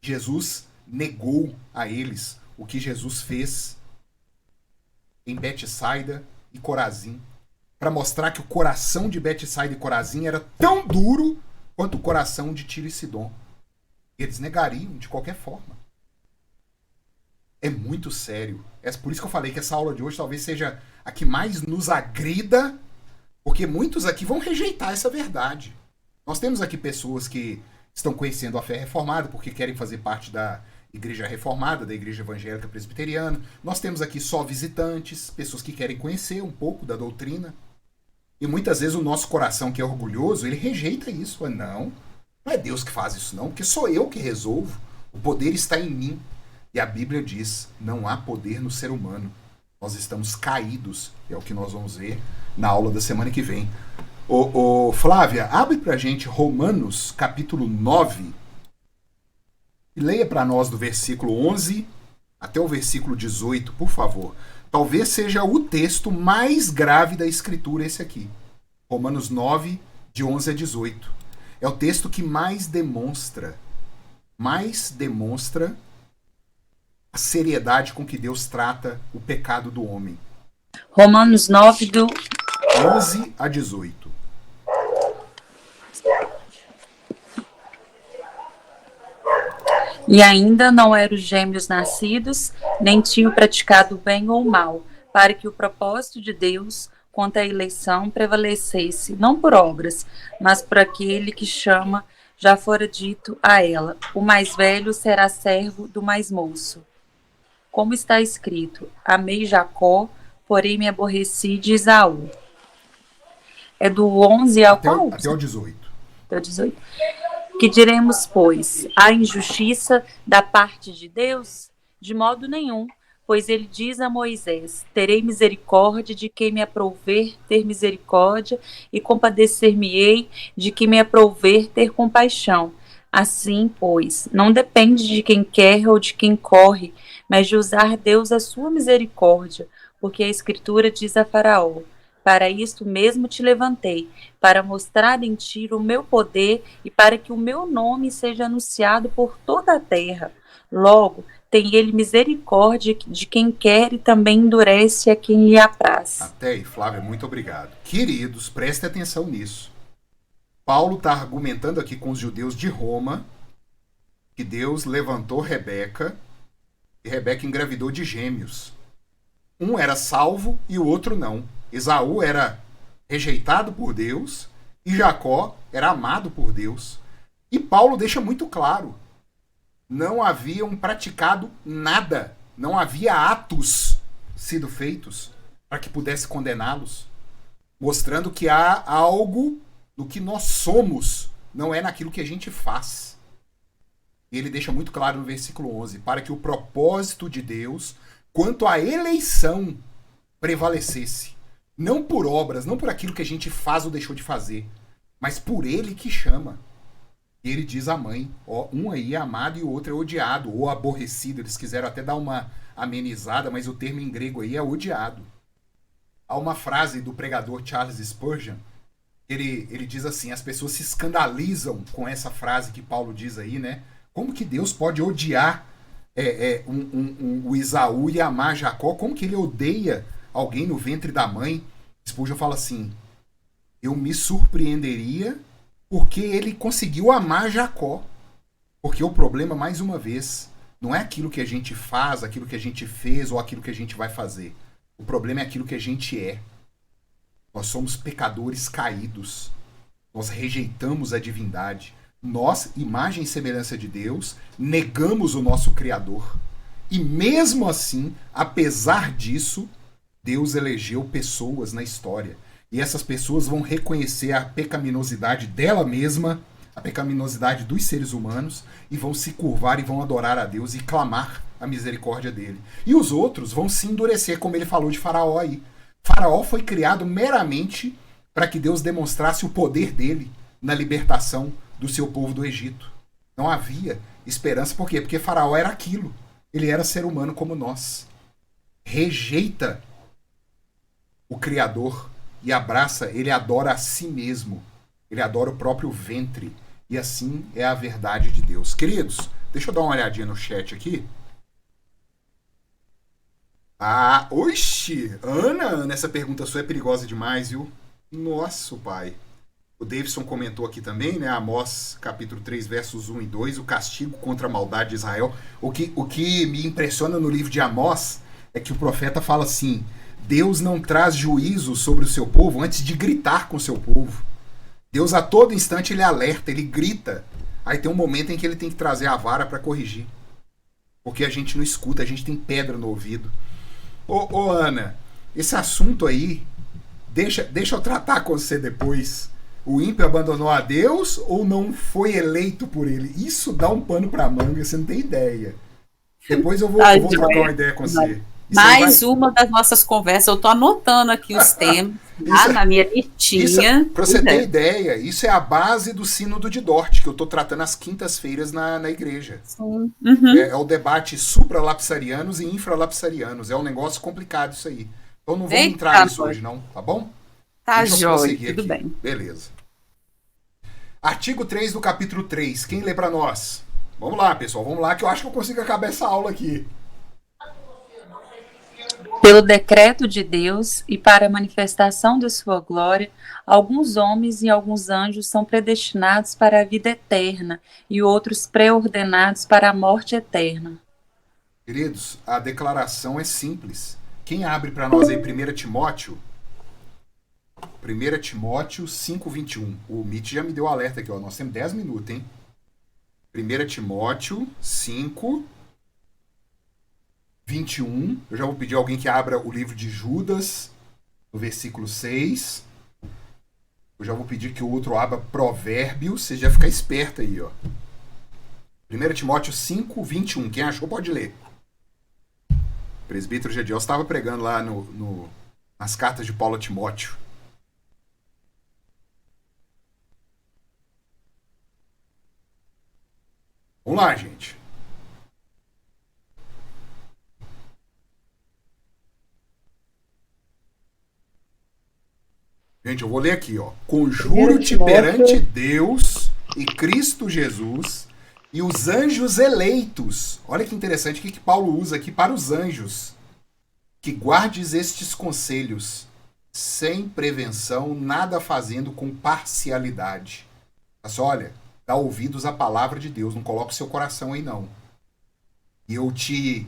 Jesus negou a eles o que Jesus fez em Betsaida e Corazim. para mostrar que o coração de Betsaida e Corazim era tão duro quanto o coração de Tiro e Sidom. Eles negariam de qualquer forma. É muito sério. É por isso que eu falei que essa aula de hoje talvez seja a que mais nos agrida, porque muitos aqui vão rejeitar essa verdade. Nós temos aqui pessoas que estão conhecendo a fé reformada porque querem fazer parte da igreja reformada, da igreja evangélica presbiteriana. Nós temos aqui só visitantes, pessoas que querem conhecer um pouco da doutrina. E muitas vezes o nosso coração, que é orgulhoso, ele rejeita isso. Fala, não é Deus que faz isso não, porque sou eu que resolvo. O poder está em mim. E a Bíblia diz, não há poder no ser humano. Nós estamos caídos. É o que nós vamos ver na aula da semana que vem. Flávia, abre pra gente Romanos, capítulo 9. E leia para nós do versículo 11 até o versículo 18, por favor. Talvez seja o texto mais grave da Escritura esse aqui. Romanos 9, de 11 a 18. É o texto que mais demonstra a seriedade com que Deus trata o pecado do homem. Romanos 9, do 11 a 18. E ainda não eram gêmeos nascidos, nem tinham praticado bem ou mal, para que o propósito de Deus quanto à eleição prevalecesse, não por obras, mas por aquele que chama, já fora dito a ela, o mais velho será servo do mais moço. Como está escrito, amei Jacó, porém me aborreci de Esaú. É do 11 ao qual? Até o 18. Até o 18. Que diremos, pois, a injustiça da parte de Deus? De modo nenhum, pois ele diz a Moisés, terei misericórdia de quem me aprouver ter misericórdia e compadecer-me-ei de quem me aprouver ter compaixão. Assim, pois, não depende de quem quer ou de quem corre, mas de usar Deus a sua misericórdia, porque a Escritura diz a Faraó, para isto mesmo te levantei, para mostrar em ti o meu poder e para que o meu nome seja anunciado por toda a terra. Logo, tem ele misericórdia de quem quer e também endurece a quem lhe apraz. Até aí, Flávia, muito obrigado. Queridos, prestem atenção nisso. Paulo está argumentando aqui com os judeus de Roma que Deus levantou Rebeca e Rebeca engravidou de gêmeos. Um era salvo e o outro não. Esaú era rejeitado por Deus e Jacó era amado por Deus. E Paulo deixa muito claro, não haviam praticado nada, não havia atos sido feitos para que pudesse condená-los, mostrando que há algo no que nós somos, não é naquilo que a gente faz. E ele deixa muito claro no versículo 11, para que o propósito de Deus quanto à eleição prevalecesse. Não por obras, não por aquilo que a gente faz ou deixou de fazer, mas por ele que chama. E ele diz à mãe, ó, um aí é amado e o outro é odiado, ou aborrecido. Eles quiseram até dar uma amenizada, mas o termo em grego aí é odiado. Há uma frase do pregador Charles Spurgeon, ele diz assim, as pessoas se escandalizam com essa frase que Paulo diz aí, né? Como que Deus pode odiar o Esaú e amar Jacó? Como que ele odeia alguém no ventre da mãe? Spurgeon fala assim, eu me surpreenderia porque ele conseguiu amar Jacó. Porque o problema, mais uma vez, não é aquilo que a gente faz, aquilo que a gente fez ou aquilo que a gente vai fazer. O problema é aquilo que a gente é. Nós somos pecadores caídos. Nós rejeitamos a divindade. Nós, imagem e semelhança de Deus, negamos o nosso Criador. E mesmo assim, apesar disso, Deus elegeu pessoas na história. E essas pessoas vão reconhecer a pecaminosidade dela mesma, a pecaminosidade dos seres humanos, e vão se curvar e vão adorar a Deus e clamar a misericórdia dele. E os outros vão se endurecer, como ele falou de Faraó aí. Faraó foi criado meramente para que Deus demonstrasse o poder dele na libertação do seu povo do Egito. Não havia esperança. Por quê? Porque Faraó era aquilo. Ele era ser humano como nós. Rejeita o Criador e abraça, ele adora a si mesmo. Ele adora o próprio ventre. E assim é a verdade de Deus. Queridos, deixa eu dar uma olhadinha no chat aqui. Ah, oxi! Ana, essa pergunta sua é perigosa demais, viu? Nossa, pai. O Davidson comentou aqui também, né? Amós, capítulo 3, versos 1 e 2, o castigo contra a maldade de Israel. O que me impressiona no livro de Amós é que o profeta fala assim: Deus não traz juízo sobre o seu povo antes de gritar com o seu povo. Deus a todo instante ele alerta, ele grita. Aí tem um momento em que ele tem que trazer a vara para corrigir. Porque a gente não escuta, a gente tem pedra no ouvido. Ô Ana, esse assunto aí, deixa eu tratar com você depois. O ímpio abandonou a Deus ou não foi eleito por ele? Isso dá um pano pra manga, você não tem ideia. Depois eu vou trocar uma ideia com você. Mais uma das nossas conversas, eu tô anotando aqui os temas na minha listinha. Pra você ter ideia, isso é a base do Sínodo de Dort, que eu tô tratando às quintas-feiras na igreja. Sim. Uhum. É o debate supralapsarianos e infralapsarianos. É um negócio complicado isso aí. Então não vamos entrar nisso hoje não, tá bom? Tá jóia, tudo bem. Beleza. Artigo 3 do capítulo 3. Quem lê pra nós? Vamos lá, pessoal. Vamos lá que eu acho que eu consigo acabar essa aula aqui. Pelo decreto de Deus e para a manifestação de sua glória, alguns homens e alguns anjos são predestinados para a vida eterna e outros pré-ordenados para a morte eterna. Queridos, a declaração é simples. Quem abre para nós aí 1 Timóteo? 1 Timóteo 5:21. O Mitch já me deu alerta aqui, ó. Nós temos 10 minutos, hein? 1 Timóteo 5:21. Eu já vou pedir a alguém que abra o livro de Judas, no versículo 6. Eu já vou pedir que o outro abra Provérbios. Você já fica esperto aí, ó. 1 Timóteo 5:21. Quem achou pode ler. O presbítero Gediel estava pregando lá nas cartas de Paulo a Timóteo. Vamos lá, gente. Gente, eu vou ler aqui, ó. Conjuro-te perante Deus e Cristo Jesus e os anjos eleitos. Olha que interessante o que Paulo usa aqui para os anjos. Que guardes estes conselhos, sem prevenção, nada fazendo com parcialidade. Mas olha, dá ouvidos à palavra de Deus, não coloque o seu coração aí não. E eu te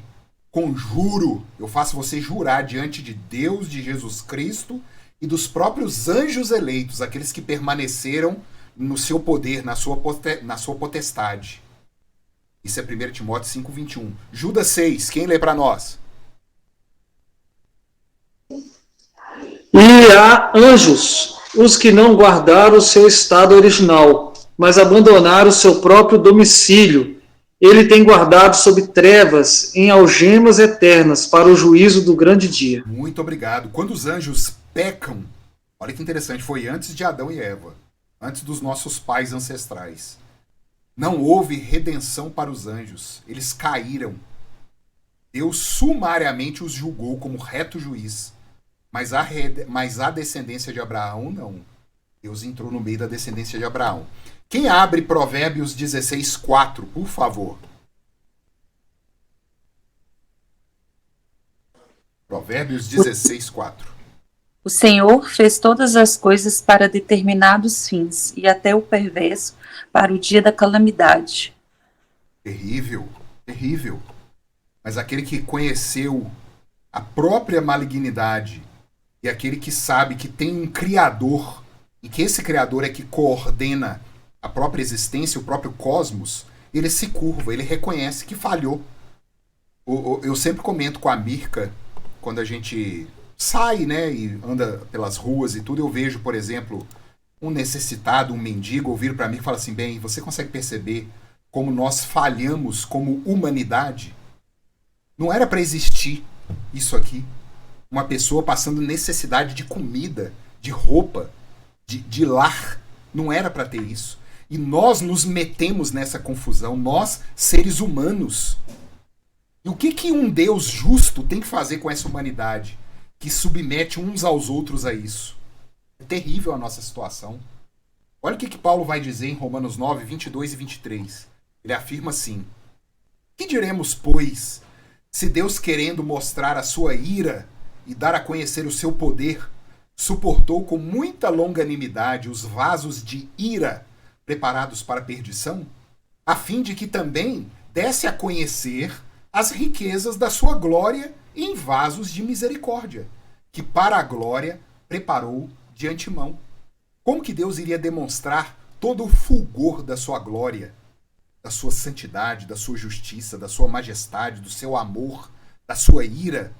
conjuro, eu faço você jurar diante de Deus, de Jesus Cristo e dos próprios anjos eleitos, aqueles que permaneceram no seu poder, na sua potestade. Isso é 1 Timóteo 5:21. Judas 6, quem lê para nós? E há anjos, os que não guardaram o seu estado original, mas abandonaram o seu próprio domicílio. Ele tem guardado sob trevas, em algemas eternas, para o juízo do grande dia. Muito obrigado. Quando os anjos pecam, olha que interessante, foi antes de Adão e Eva, antes dos nossos pais ancestrais. Não houve redenção para os anjos, eles caíram. Deus sumariamente os julgou como reto juiz, mas a descendência de Abraão não. Deus entrou no meio da descendência de Abraão. Quem abre Provérbios 16:4, por favor? Provérbios 16:4. O Senhor fez todas as coisas para determinados fins, e até o perverso para o dia da calamidade. Terrível, terrível. Mas aquele que conheceu a própria malignidade e aquele que sabe que tem um Criador, e que esse Criador é que coordena a própria existência, o próprio cosmos, ele se curva, ele reconhece que falhou. Eu sempre comento com a Mirka, quando a gente sai, né, e anda pelas ruas e tudo, eu vejo, por exemplo, um necessitado, um mendigo, ouvir para mim e fala assim, bem, você consegue perceber como nós falhamos como humanidade? Não era para existir isso aqui. Uma pessoa passando necessidade de comida, de roupa, de lar. Não era para ter isso. E nós nos metemos nessa confusão, nós, seres humanos. E o que um Deus justo tem que fazer com essa humanidade que submete uns aos outros a isso? É terrível a nossa situação. Olha o que Paulo vai dizer em Romanos 9, 22 e 23. Ele afirma assim: que diremos, pois, Se Deus, querendo mostrar a sua ira e dar a conhecer o seu poder, suportou com muita longanimidade os vasos de ira preparados para a perdição, a fim de que também desse a conhecer as riquezas da sua glória em vasos de misericórdia, que para a glória preparou de antemão. Como que Deus iria demonstrar todo o fulgor da sua glória, da sua santidade, da sua justiça, da sua majestade, do seu amor, da sua ira,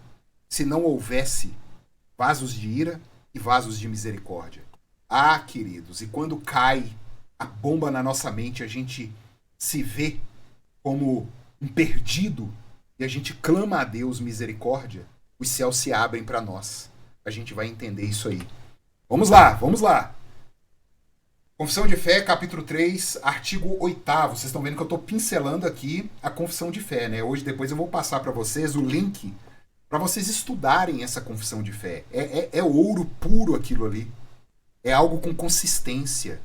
se não houvesse vasos de ira e vasos de misericórdia? Ah, queridos, e quando cai a bomba na nossa mente, a gente se vê como um perdido e a gente clama a Deus misericórdia, os céus se abrem para nós. A gente vai entender isso aí. Vamos lá, vamos lá. Confissão de Fé, capítulo 3, artigo 8º. Vocês estão vendo que eu estou pincelando aqui a confissão de fé, né? Hoje, depois eu vou passar para vocês o link para vocês estudarem essa confissão de fé. É ouro puro aquilo ali. É algo com consistência.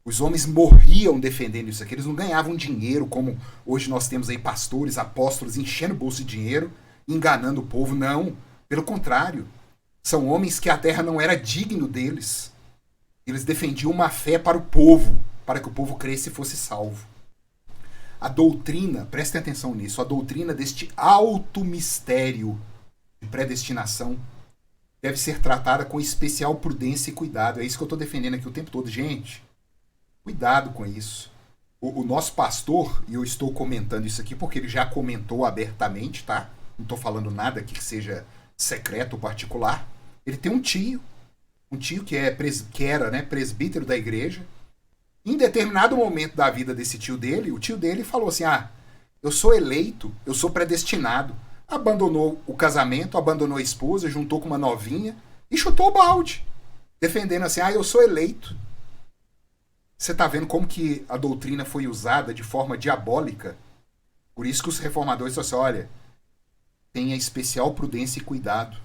Os homens morriam defendendo isso aqui. Eles não ganhavam dinheiro, como hoje nós temos aí pastores, apóstolos, enchendo o bolso de dinheiro, enganando o povo. Não, pelo contrário. São homens que a terra não era digno deles. Eles defendiam uma fé para o povo, para que o povo cresça e fosse salvo. A doutrina, prestem atenção nisso, a doutrina deste alto mistério de predestinação deve ser tratada com especial prudência e cuidado. É isso que eu estou defendendo aqui o tempo todo. Gente, cuidado com isso. O nosso pastor, e eu estou comentando isso aqui porque ele já comentou abertamente, tá? Não estou falando nada aqui que seja secreto ou particular. Ele tem um tio que era, né, presbítero da igreja. Em determinado momento da vida desse tio dele, o tio dele falou assim: eu sou eleito, eu sou predestinado. Abandonou o casamento, abandonou a esposa, juntou com uma novinha e chutou o balde, defendendo assim: eu sou eleito. Você está vendo como que a doutrina foi usada de forma diabólica? Por isso que os reformadores falaram assim: olha, tenha especial prudência e cuidado,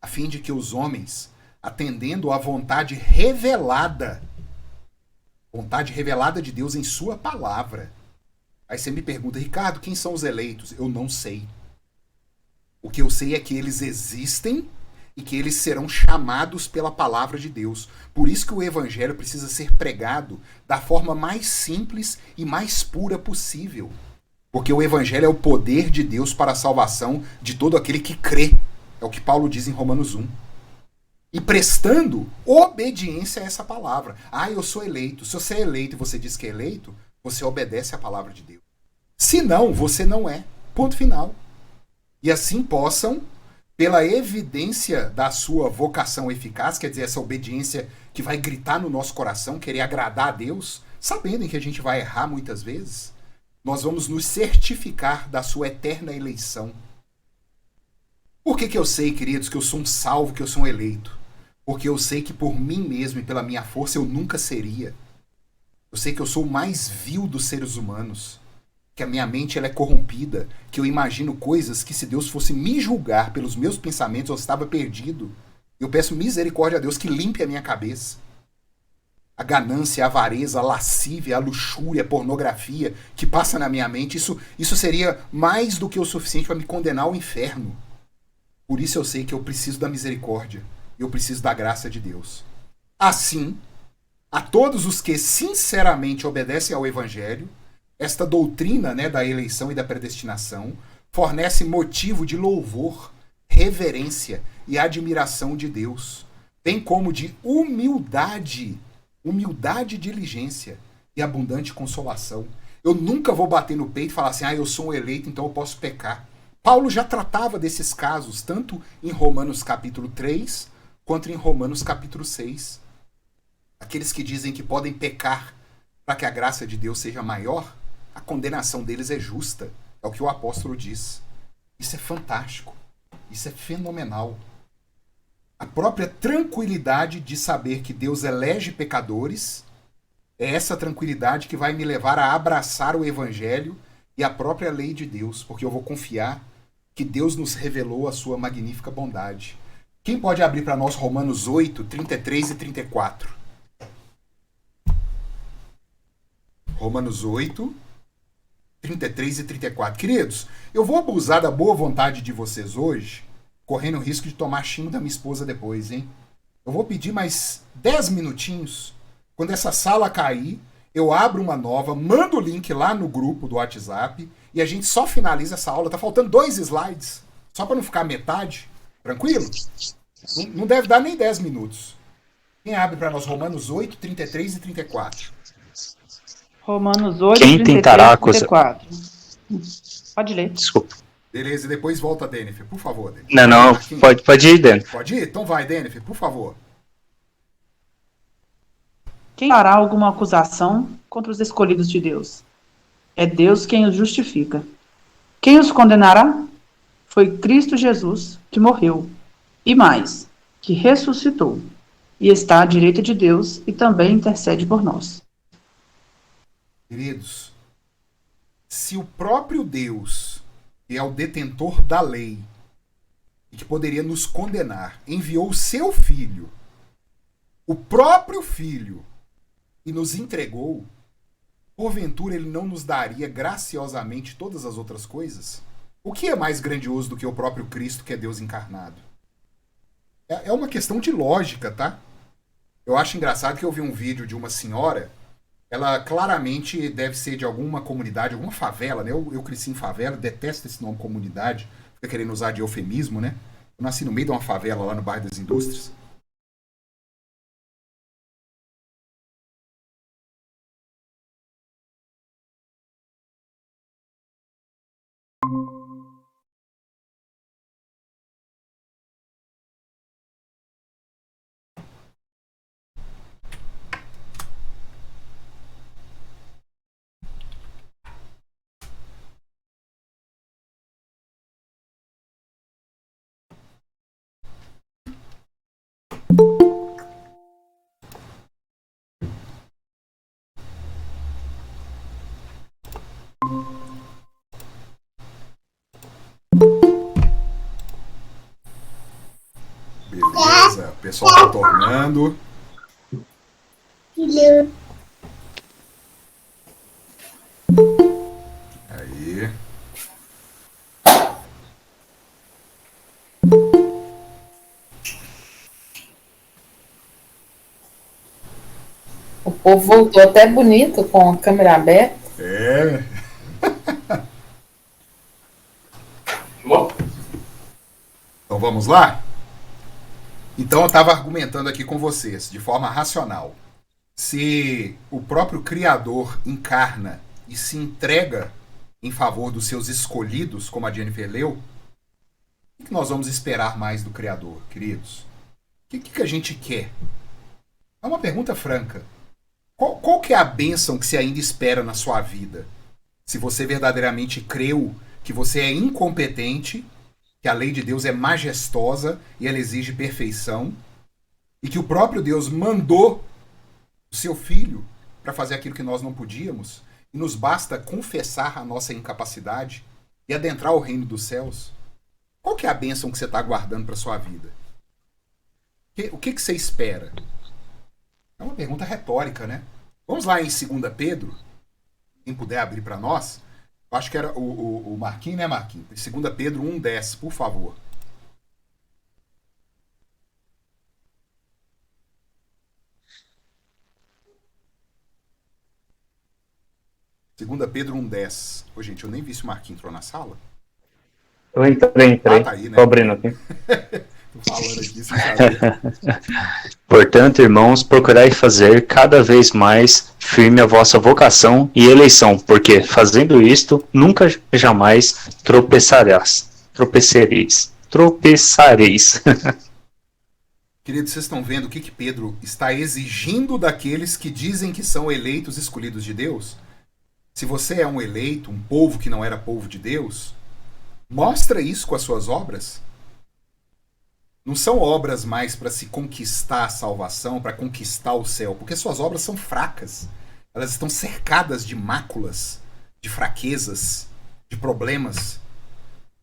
a fim de que os homens, atendendo à vontade revelada de Deus em sua palavra. Aí você me pergunta: Ricardo, quem são os eleitos? Eu não sei. O que eu sei é que eles existem e que eles serão chamados pela palavra de Deus. Por isso que o evangelho precisa ser pregado da forma mais simples e mais pura possível. Porque o evangelho é o poder de Deus para a salvação de todo aquele que crê. É o que Paulo diz em Romanos 1. E prestando obediência a essa palavra. Eu sou eleito. Se você é eleito e você diz que é eleito, você obedece à palavra de Deus. Se não, você não é. Ponto final. E assim possam, pela evidência da sua vocação eficaz, quer dizer, essa obediência que vai gritar no nosso coração, querer agradar a Deus, sabendo que a gente vai errar muitas vezes, nós vamos nos certificar da sua eterna eleição. Por que eu sei, queridos, que eu sou um salvo, que eu sou um eleito? Porque eu sei que por mim mesmo e pela minha força eu nunca seria. Eu sei que eu sou o mais vil dos seres humanos. Que a minha mente ela é corrompida. Que eu imagino coisas que, se Deus fosse me julgar pelos meus pensamentos, eu estava perdido. Eu peço misericórdia a Deus que limpe a minha cabeça. A ganância, a avareza, a lascívia, a luxúria, a pornografia que passa na minha mente, isso seria mais do que o suficiente para me condenar ao inferno. Por isso eu sei que eu preciso da misericórdia. Eu preciso da graça de Deus. Assim, a todos os que sinceramente obedecem ao Evangelho, esta doutrina, né, da eleição e da predestinação fornece motivo de louvor, reverência e admiração de Deus, bem como de humildade e diligência e abundante consolação. Eu nunca vou bater no peito e falar assim: eu sou um eleito, então eu posso pecar. Paulo já tratava desses casos, tanto em Romanos capítulo 3, quanto em Romanos capítulo 6. Aqueles que dizem que podem pecar para que a graça de Deus seja maior, a condenação deles é justa. É o que o apóstolo diz. Isso é fantástico. Isso é fenomenal. A própria tranquilidade de saber que Deus elege pecadores é essa tranquilidade que vai me levar a abraçar o Evangelho e a própria lei de Deus, porque eu vou confiar que Deus nos revelou a sua magnífica bondade. Quem pode abrir para nós Romanos 8, 33 e 34? Romanos 8, 33 e 34. Queridos, eu vou abusar da boa vontade de vocês hoje, correndo o risco de tomar xingo da minha esposa depois, hein? Eu vou pedir mais 10 minutinhos. Quando essa sala cair, eu abro uma nova, mando o link lá no grupo do WhatsApp e a gente só finaliza essa aula. Tá faltando 2 slides, só para não ficar metade. Tranquilo? Não deve dar nem 10 minutos. Quem abre para nós Romanos 8, 33 e 34? Romanos 8, Quem 33 tentará e 34. Pode ler. Desculpa. Beleza, e depois volta a Dennifer, por favor. Dennifer. Não, pode ir, Dani. Pode ir? Então vai, Dennifer, por favor. Quem fará alguma acusação contra os escolhidos de Deus? É Deus quem os justifica. Quem os condenará? Foi Cristo Jesus, que morreu, e mais, que ressuscitou, e está à direita de Deus e também intercede por nós. Queridos, se o próprio Deus, que é o detentor da lei, e que poderia nos condenar, enviou o seu Filho, o próprio Filho, e nos entregou, porventura ele não nos daria graciosamente todas as outras coisas? O que é mais grandioso do que o próprio Cristo, que é Deus encarnado? É uma questão de lógica, tá? Eu acho engraçado que eu vi um vídeo de uma senhora, ela claramente deve ser de alguma comunidade, alguma favela, né? Eu cresci em favela, detesto esse nome comunidade, fica querendo usar de eufemismo, né? Eu nasci no meio de uma favela lá no bairro das Indústrias. Beleza, o pessoal tá tornando. Aí. O povo voltou até bonito com a câmera aberta. É. Então vamos lá? Então eu estava argumentando aqui com vocês, de forma racional. Se o próprio Criador encarna e se entrega em favor dos seus escolhidos, como a Jennifer leu, o que nós vamos esperar mais do Criador, queridos? O que a gente quer? É uma pergunta franca. Qual que é a bênção que você ainda espera na sua vida? Se você verdadeiramente creu que você é incompetente, que a lei de Deus é majestosa e ela exige perfeição, e que o próprio Deus mandou o seu Filho para fazer aquilo que nós não podíamos, e nos basta confessar a nossa incapacidade e adentrar o reino dos céus. Qual que é a bênção que você está aguardando para sua vida? O que você espera? É uma pergunta retórica, né? Vamos lá em 2 Pedro, quem puder abrir para nós. Eu acho que era o Marquinhos, né, Marquinhos? 2 Pedro 1,10, por favor. Segunda Pedro 1,10. Ô, gente, eu nem vi se o Marquinhos entrou na sala. Eu entrei. Tá aí, né? Tô abrindo aqui. Tô falando aqui sem saber. Portanto, irmãos, procurai fazer cada vez mais firme a vossa vocação e eleição, porque, fazendo isto, nunca jamais tropeçareis. Queridos, vocês estão vendo o que Pedro está exigindo daqueles que dizem que são eleitos, escolhidos de Deus? Se você é um eleito, um povo que não era povo de Deus, mostra isso com as suas obras. Não são obras mais para se conquistar a salvação, para conquistar o céu, porque suas obras são fracas. Elas estão cercadas de máculas, de fraquezas, de problemas.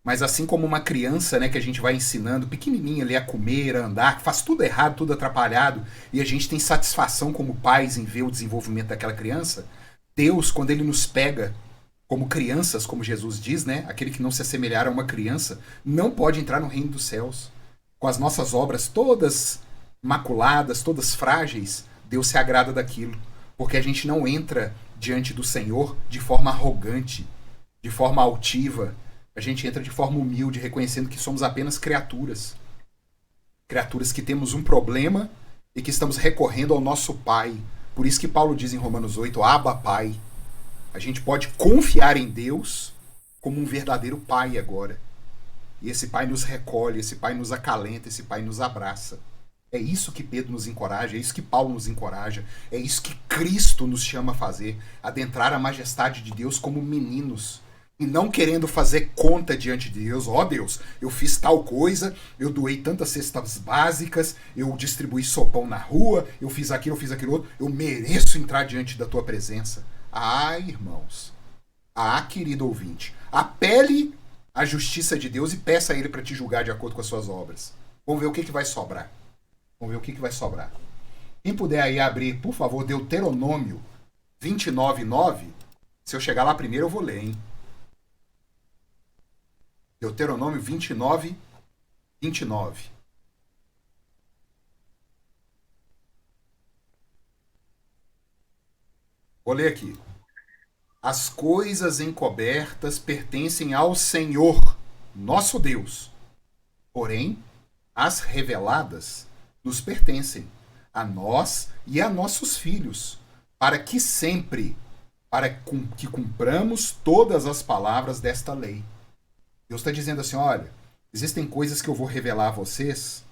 Mas assim como uma criança, né, que a gente vai ensinando pequenininha ali a comer, a andar, que faz tudo errado, tudo atrapalhado, e a gente tem satisfação como pais em ver o desenvolvimento daquela criança, Deus, quando ele nos pega como crianças, como Jesus diz, né? Aquele que não se assemelhar a uma criança não pode entrar no reino dos céus. Com as nossas obras todas maculadas, todas frágeis, Deus se agrada daquilo. Porque a gente não entra diante do Senhor de forma arrogante, de forma altiva. A gente entra de forma humilde, reconhecendo que somos apenas criaturas. Criaturas que temos um problema e que estamos recorrendo ao nosso Pai. Por isso que Paulo diz em Romanos 8, Abba, Pai. A gente pode confiar em Deus como um verdadeiro Pai agora. E esse Pai nos recolhe, esse Pai nos acalenta, esse Pai nos abraça. É isso que Pedro nos encoraja, é isso que Paulo nos encoraja, é isso que Cristo nos chama a fazer, adentrar a majestade de Deus como meninos, e não querendo fazer conta diante de Deus. Ó Deus, eu fiz tal coisa, eu doei tantas cestas básicas, eu distribuí sopão na rua, eu fiz aquilo outro, eu mereço entrar diante da tua presença. Ah, irmãos, querido ouvinte, apele à justiça de Deus e peça a Ele para te julgar de acordo com as suas obras. Vamos ver o que vai sobrar. Vamos ver o que vai sobrar. Quem puder aí abrir, por favor, Deuteronômio 29:9. Se eu chegar lá primeiro, eu vou ler, hein? Deuteronômio 29:29. Vou ler aqui. As coisas encobertas pertencem ao Senhor, nosso Deus. Porém, as reveladas nos pertencem, a nós e a nossos filhos, para que cumpramos todas as palavras desta lei. Deus está dizendo assim, olha, existem coisas que eu vou revelar a vocês.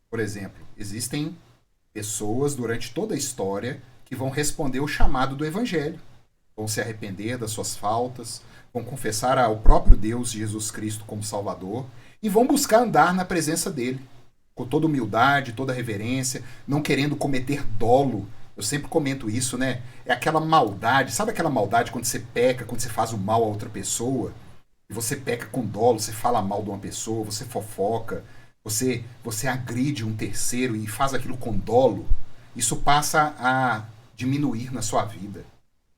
Por exemplo, existem pessoas durante toda a história que vão responder o chamado do Evangelho. Vão se arrepender das suas faltas, vão confessar ao próprio Deus, Jesus Cristo, como Salvador, e vão buscar andar na presença dele, com toda humildade, toda reverência, não querendo cometer dolo. Eu sempre comento isso, né? É aquela maldade, sabe aquela maldade quando você peca, quando você faz o mal a outra pessoa? E você peca com dolo, você fala mal de uma pessoa, você fofoca, você agride um terceiro e faz aquilo com dolo. Isso passa a diminuir na sua vida.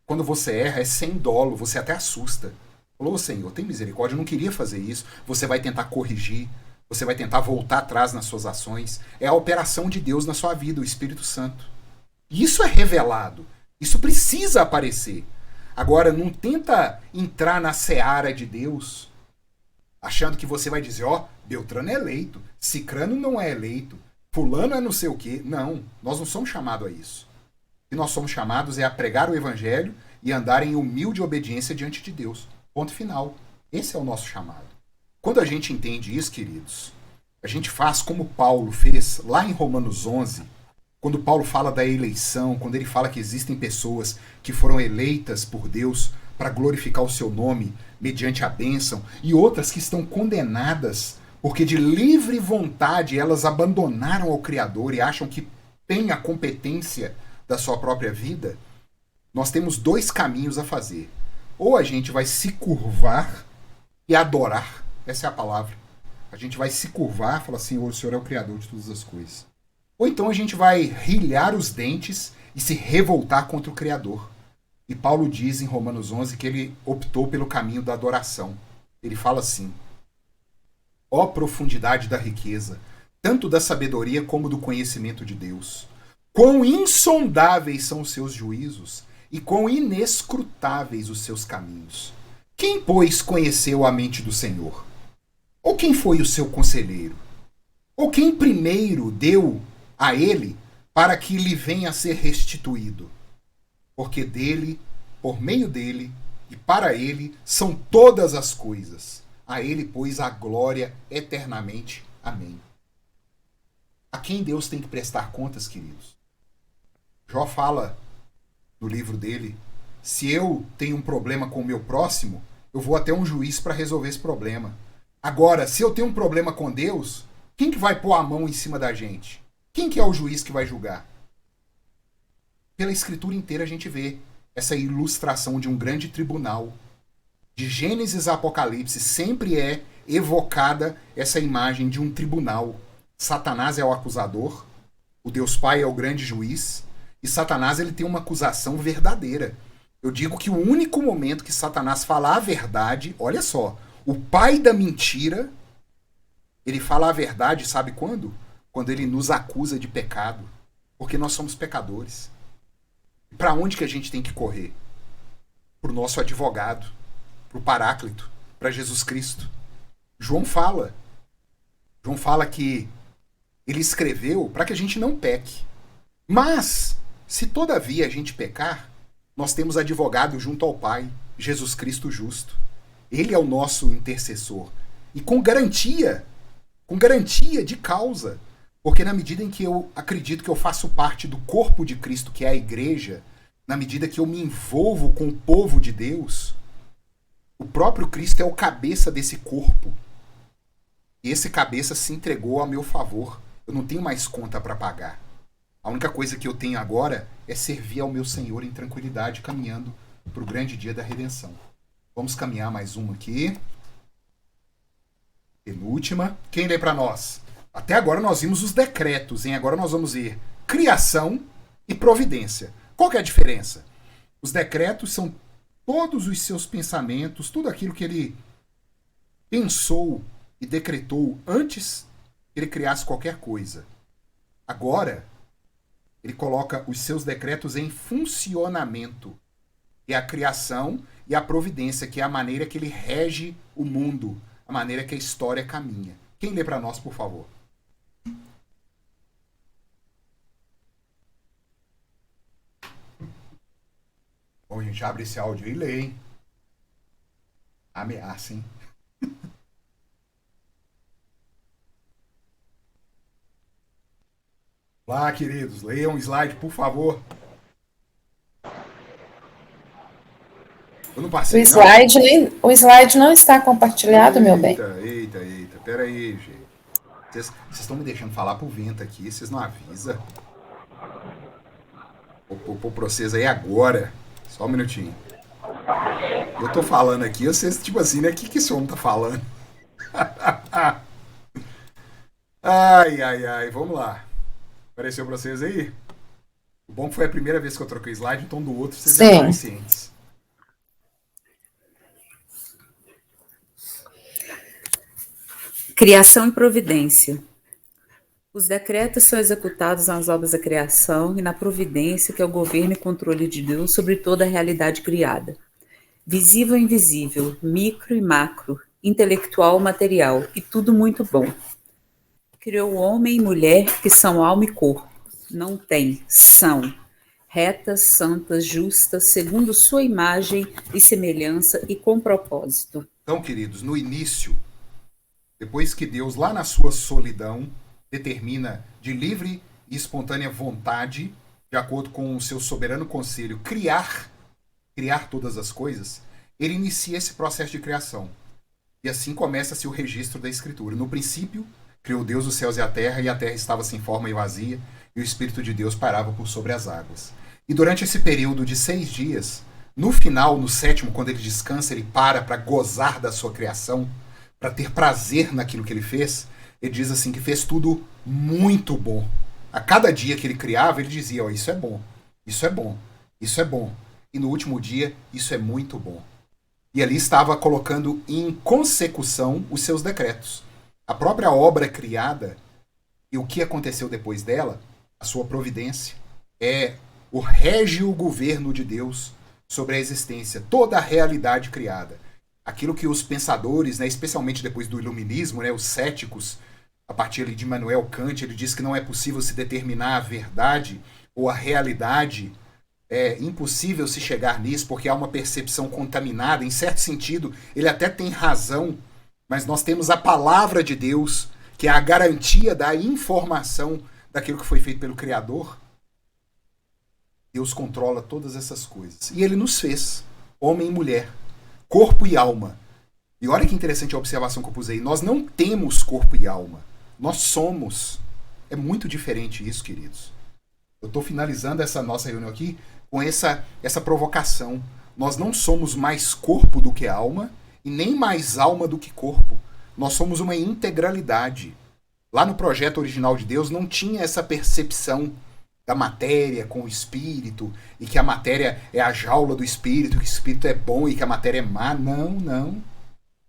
Quando você erra, é sem dolo, você até assusta. Falou, Senhor, tem misericórdia, eu não queria fazer isso. Você vai tentar corrigir, você vai tentar voltar atrás nas suas ações. É a operação de Deus na sua vida, o Espírito Santo. E isso é revelado. Isso precisa aparecer. Agora, não tenta entrar na seara de Deus achando que você vai dizer, ó, Beltrano é eleito, Cicrano não é eleito, fulano é não sei o quê. Não, nós não somos chamados a isso. O que nós somos chamados é a pregar o Evangelho e andar em humilde obediência diante de Deus. Ponto final. Esse é o nosso chamado. Quando a gente entende isso, queridos, a gente faz como Paulo fez lá em Romanos 11, quando Paulo fala da eleição, quando ele fala que existem pessoas que foram eleitas por Deus para glorificar o seu nome mediante a bênção, e outras que estão condenadas porque de livre vontade elas abandonaram ao Criador e acham que têm a competência da sua própria vida, nós temos dois caminhos a fazer. Ou a gente vai se curvar e adorar, essa é a palavra. A gente vai se curvar e falar assim, o Senhor é o Criador de todas as coisas. Ou então a gente vai rilhar os dentes e se revoltar contra o Criador. E Paulo diz em Romanos 11 que ele optou pelo caminho da adoração. Ele fala assim, ó profundidade da riqueza, tanto da sabedoria como do conhecimento de Deus. Quão insondáveis são os seus juízos e quão inescrutáveis os seus caminhos. Quem, pois, conheceu a mente do Senhor? Ou quem foi o seu conselheiro? Ou quem primeiro deu a ele para que lhe venha a ser restituído? Porque dele, por meio dele e para ele são todas as coisas. A ele, pois, a glória eternamente. Amém. A quem Deus tem que prestar contas, queridos? Jó fala no livro dele, se eu tenho um problema com o meu próximo, eu vou até um juiz para resolver esse problema. Agora, se eu tenho um problema com Deus, quem que vai pôr a mão em cima da gente? Quem que é o juiz que vai julgar? Pela escritura inteira a gente vê essa ilustração de um grande tribunal. De Gênesis a Apocalipse sempre é evocada essa imagem de um tribunal. Satanás é o acusador, o Deus Pai é o grande juiz, e Satanás ele tem uma acusação verdadeira. Eu digo que o único momento que Satanás fala a verdade, olha só, o pai da mentira, ele fala a verdade, sabe quando? Quando ele nos acusa de pecado. Porque nós somos pecadores. Para onde que a gente tem que correr? Para o nosso advogado, para o Paráclito, para Jesus Cristo. João fala que ele escreveu para que a gente não peque. Mas, se todavia a gente pecar, nós temos advogado junto ao Pai, Jesus Cristo justo. Ele é o nosso intercessor. E com garantia de causa. Porque na medida em que eu acredito que eu faço parte do corpo de Cristo, que é a igreja, na medida que eu me envolvo com o povo de Deus, o próprio Cristo é o cabeça desse corpo. E esse cabeça se entregou a meu favor. Eu não tenho mais conta para pagar. A única coisa que eu tenho agora é servir ao meu Senhor em tranquilidade, caminhando para o grande dia da redenção. Vamos caminhar mais uma aqui. Penúltima. Quem lê para nós? Até agora nós vimos os decretos, hein? Agora nós vamos ver criação e providência. Qual que é a diferença? Os decretos são todos os seus pensamentos, tudo aquilo que ele pensou e decretou antes que ele criasse qualquer coisa. Agora, ele coloca os seus decretos em funcionamento. É a criação e a providência, que é a maneira que ele rege o mundo, a maneira que a história caminha. Quem lê para nós, por favor? Bom, a gente abre esse áudio aí e lê, hein? Ameaça, hein? Lá, queridos, leiam um slide, por favor. Eu não passei, o slide não está compartilhado, meu bem. Eita. Pera aí, gente. Vocês estão me deixando falar pro vento aqui, vocês não avisam? Vou pôr pra vocês aí agora. Só um minutinho. Eu tô falando aqui, vocês, tipo assim, né? O que esse homem tá falando? Ai, vamos lá. Apareceu pra vocês aí? O bom que foi a primeira vez que eu troquei slide, então do outro vocês já estão cientes. Criação e providência. Os decretos são executados nas obras da criação e na providência, que é o governo e controle de Deus sobre toda a realidade criada. Visível e invisível, micro e macro, intelectual e material, e tudo muito bom. Criou homem e mulher que são alma e corpo. Não tem, são. Retas, santas, justas, segundo sua imagem e semelhança e com propósito. Então, queridos, no início, depois que Deus, lá na sua solidão, determina de livre e espontânea vontade, de acordo com o seu soberano conselho, criar todas as coisas, ele inicia esse processo de criação. E assim começa-se o registro da Escritura. No princípio, criou Deus os céus e a terra estava sem forma e vazia, e o Espírito de Deus pairava por sobre as águas. E durante esse período de 6 dias, no final, no 7º, quando ele descansa, ele para gozar da sua criação, para ter prazer naquilo que ele fez. Ele diz assim que fez tudo muito bom. A cada dia que ele criava, ele dizia, isso é bom, isso é bom, isso é bom. E no último dia, isso é muito bom. E ali estava colocando em consecução os seus decretos. A própria obra criada e o que aconteceu depois dela, a sua providência, é o régio governo de Deus sobre a existência, toda a realidade criada. Aquilo que os pensadores, né, especialmente depois do iluminismo, né, os céticos, a partir ali de Immanuel Kant, ele diz que não é possível se determinar a verdade ou a realidade, é impossível se chegar nisso porque há uma percepção contaminada. Em certo sentido, ele até tem razão, mas nós temos a palavra de Deus, que é a garantia da informação daquilo que foi feito pelo Criador. Deus controla todas essas coisas. E ele nos fez, homem e mulher, corpo e alma. E olha que interessante a observação que eu pus aí. Nós não temos corpo e alma. Nós somos. É muito diferente isso, queridos. Eu estou finalizando essa nossa reunião aqui com essa provocação. Nós não somos mais corpo do que alma e nem mais alma do que corpo. Nós somos uma integralidade. Lá no projeto original de Deus não tinha essa percepção da matéria com o espírito, e que a matéria é a jaula do espírito, que o espírito é bom e que a matéria é má. Não, não.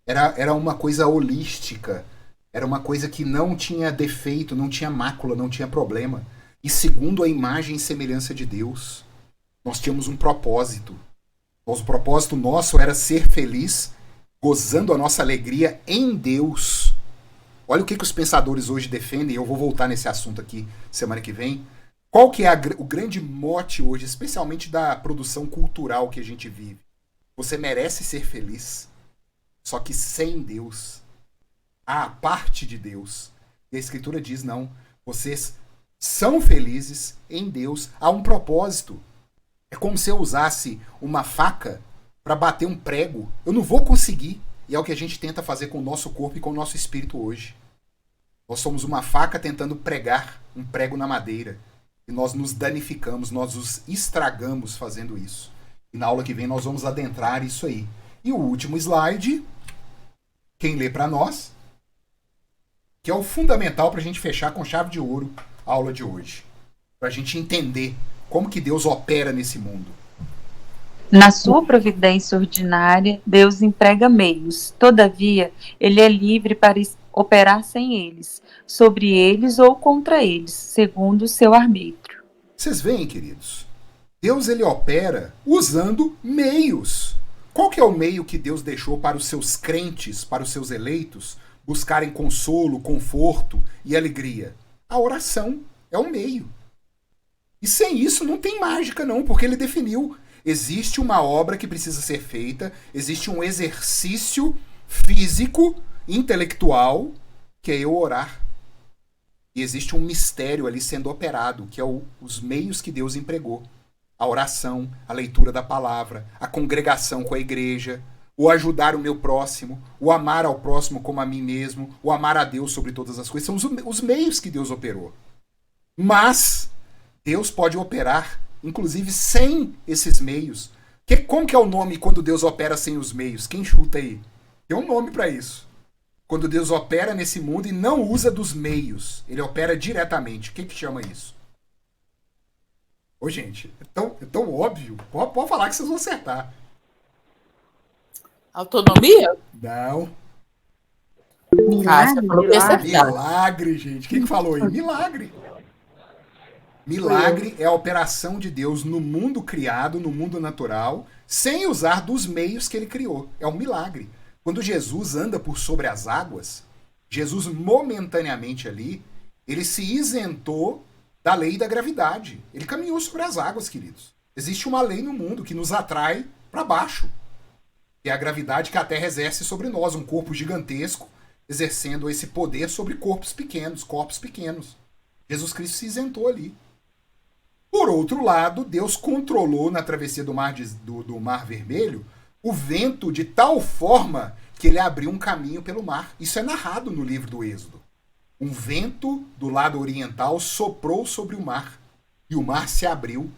Era uma coisa holística. Era uma coisa que não tinha defeito, não tinha mácula, não tinha problema. E segundo a imagem e semelhança de Deus, nós tínhamos um propósito. O propósito nosso era ser feliz, gozando a nossa alegria em Deus. Olha o que os pensadores hoje defendem, eu vou voltar nesse assunto aqui semana que vem. Qual que é o grande mote hoje, especialmente da produção cultural que a gente vive? Você merece ser feliz, só que sem Deus. À parte de Deus. E a Escritura diz, não, vocês são felizes em Deus. Há um propósito. É como se eu usasse uma faca para bater um prego. Eu não vou conseguir. E é o que a gente tenta fazer com o nosso corpo e com o nosso espírito hoje. Nós somos uma faca tentando pregar um prego na madeira. E nós nos danificamos, nós nos estragamos fazendo isso. E na aula que vem nós vamos adentrar isso aí. E o último slide, quem lê para nós, que é o fundamental para a gente fechar com chave de ouro a aula de hoje. Para a gente entender como que Deus opera nesse mundo. Na sua providência ordinária, Deus emprega meios. Todavia, ele é livre para operar sem eles, sobre eles ou contra eles, segundo o seu arbítrio. Vocês veem, queridos? Deus ele opera usando meios. Qual que é o meio que Deus deixou para os seus crentes, para os seus eleitos, buscarem consolo, conforto e alegria? A oração é um meio. E sem isso não tem mágica não, porque ele definiu. Existe uma obra que precisa ser feita, existe um exercício físico, intelectual, que é eu orar. E existe um mistério ali sendo operado, que é os meios que Deus empregou. A oração, a leitura da palavra, a congregação com a igreja, o ajudar o meu próximo, o amar ao próximo como a mim mesmo, o amar a Deus sobre todas as coisas. São os meios que Deus operou. Mas Deus pode operar, inclusive, sem esses meios. Como que é o nome quando Deus opera sem os meios? Quem chuta aí? Tem um nome para isso. Quando Deus opera nesse mundo e não usa dos meios. Ele opera diretamente. O que chama isso? Ô, gente, é tão óbvio. Pode falar que vocês vão acertar. Autonomia? Não. Milagre, milagre, gente. Quem falou aí? Milagre. Milagre é a operação de Deus no mundo criado, no mundo natural, sem usar dos meios que ele criou. É um milagre. Quando Jesus anda por sobre as águas, Jesus momentaneamente ali, ele se isentou da lei da gravidade. Ele caminhou sobre as águas, queridos. Existe uma lei no mundo que nos atrai para baixo. Que é a gravidade que a Terra exerce sobre nós, um corpo gigantesco, exercendo esse poder sobre corpos pequenos. Jesus Cristo se isentou ali. Por outro lado, Deus controlou na travessia do Mar Vermelho o vento de tal forma que ele abriu um caminho pelo mar. Isso é narrado no livro do Êxodo. Um vento do lado oriental soprou sobre o mar e o mar se abriu.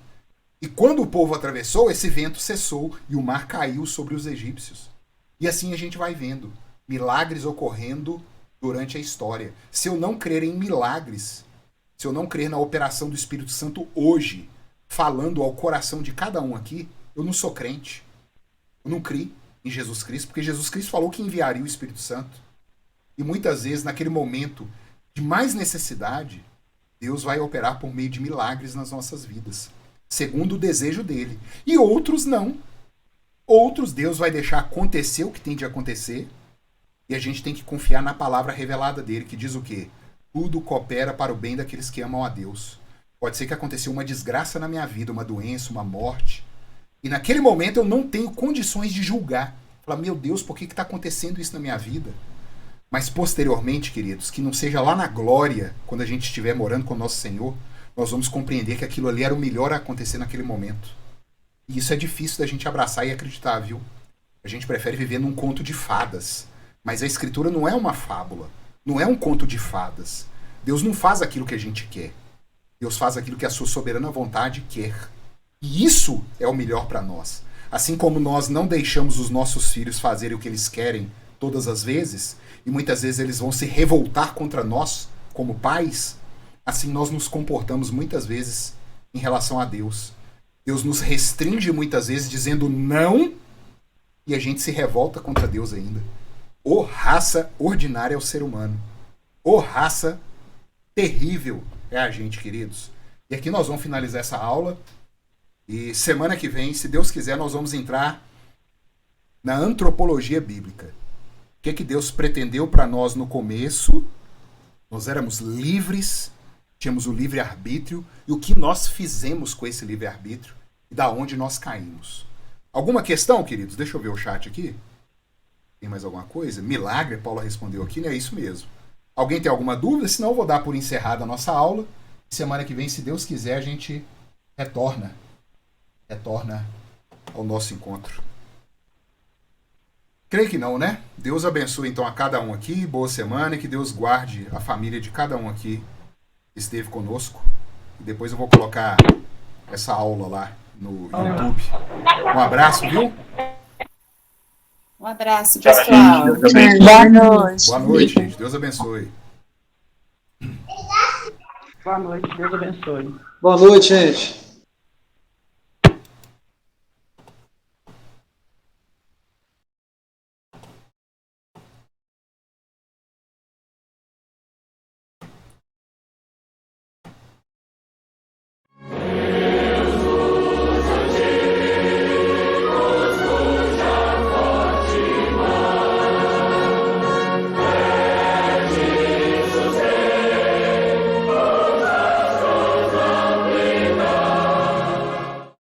E quando o povo atravessou, esse vento cessou e o mar caiu sobre os egípcios. E assim a gente vai vendo milagres ocorrendo durante a história. Se eu não crer em milagres, se eu não crer na operação do Espírito Santo hoje, falando ao coração de cada um aqui, eu não sou crente. Eu não criei em Jesus Cristo, porque Jesus Cristo falou que enviaria o Espírito Santo. E muitas vezes, naquele momento de mais necessidade, Deus vai operar por meio de milagres nas nossas vidas, segundo o desejo dele. E outros não. Outros Deus vai deixar acontecer o que tem de acontecer, e a gente tem que confiar na palavra revelada dele, que diz o quê? Tudo coopera para o bem daqueles que amam a Deus. Pode ser que aconteceu uma desgraça na minha vida, uma doença, uma morte. E naquele momento eu não tenho condições de julgar. Falar, meu Deus, por que está acontecendo isso na minha vida? Mas posteriormente, queridos, que não seja lá na glória, quando a gente estiver morando com o nosso Senhor, nós vamos compreender que aquilo ali era o melhor a acontecer naquele momento. E isso é difícil da gente abraçar e acreditar, viu? A gente prefere viver num conto de fadas. Mas a Escritura não é uma fábula. Não é um conto de fadas. Deus não faz aquilo que a gente quer. Deus faz aquilo que a sua soberana vontade quer. E isso é o melhor para nós. Assim como nós não deixamos os nossos filhos fazerem o que eles querem todas as vezes, e muitas vezes eles vão se revoltar contra nós como pais, assim nós nos comportamos muitas vezes em relação a Deus. Deus nos restringe muitas vezes dizendo não e a gente se revolta contra Deus ainda. Ô raça ordinária é o ser humano. Ô raça terrível é a gente, queridos. E aqui nós vamos finalizar essa aula. E semana que vem, se Deus quiser, nós vamos entrar na antropologia bíblica. O que Deus pretendeu para nós no começo? Nós éramos livres, tínhamos o livre-arbítrio, e o que nós fizemos com esse livre-arbítrio e da onde nós caímos. Alguma questão, queridos? Deixa eu ver o chat aqui. Tem mais alguma coisa? Milagre, Paula respondeu aqui, né? É isso mesmo. Alguém tem alguma dúvida? Senão eu vou dar por encerrada a nossa aula. Semana que vem, se Deus quiser, a gente retorna ao nosso encontro. Creio que não, né? Deus abençoe então a cada um aqui, boa semana, e que Deus guarde a família de cada um aqui que esteve conosco. E depois eu vou colocar essa aula lá no YouTube. Um abraço, viu? Um abraço, pessoal. Boa noite. Boa noite, gente. Deus abençoe. Boa noite, Deus abençoe. Boa noite, gente.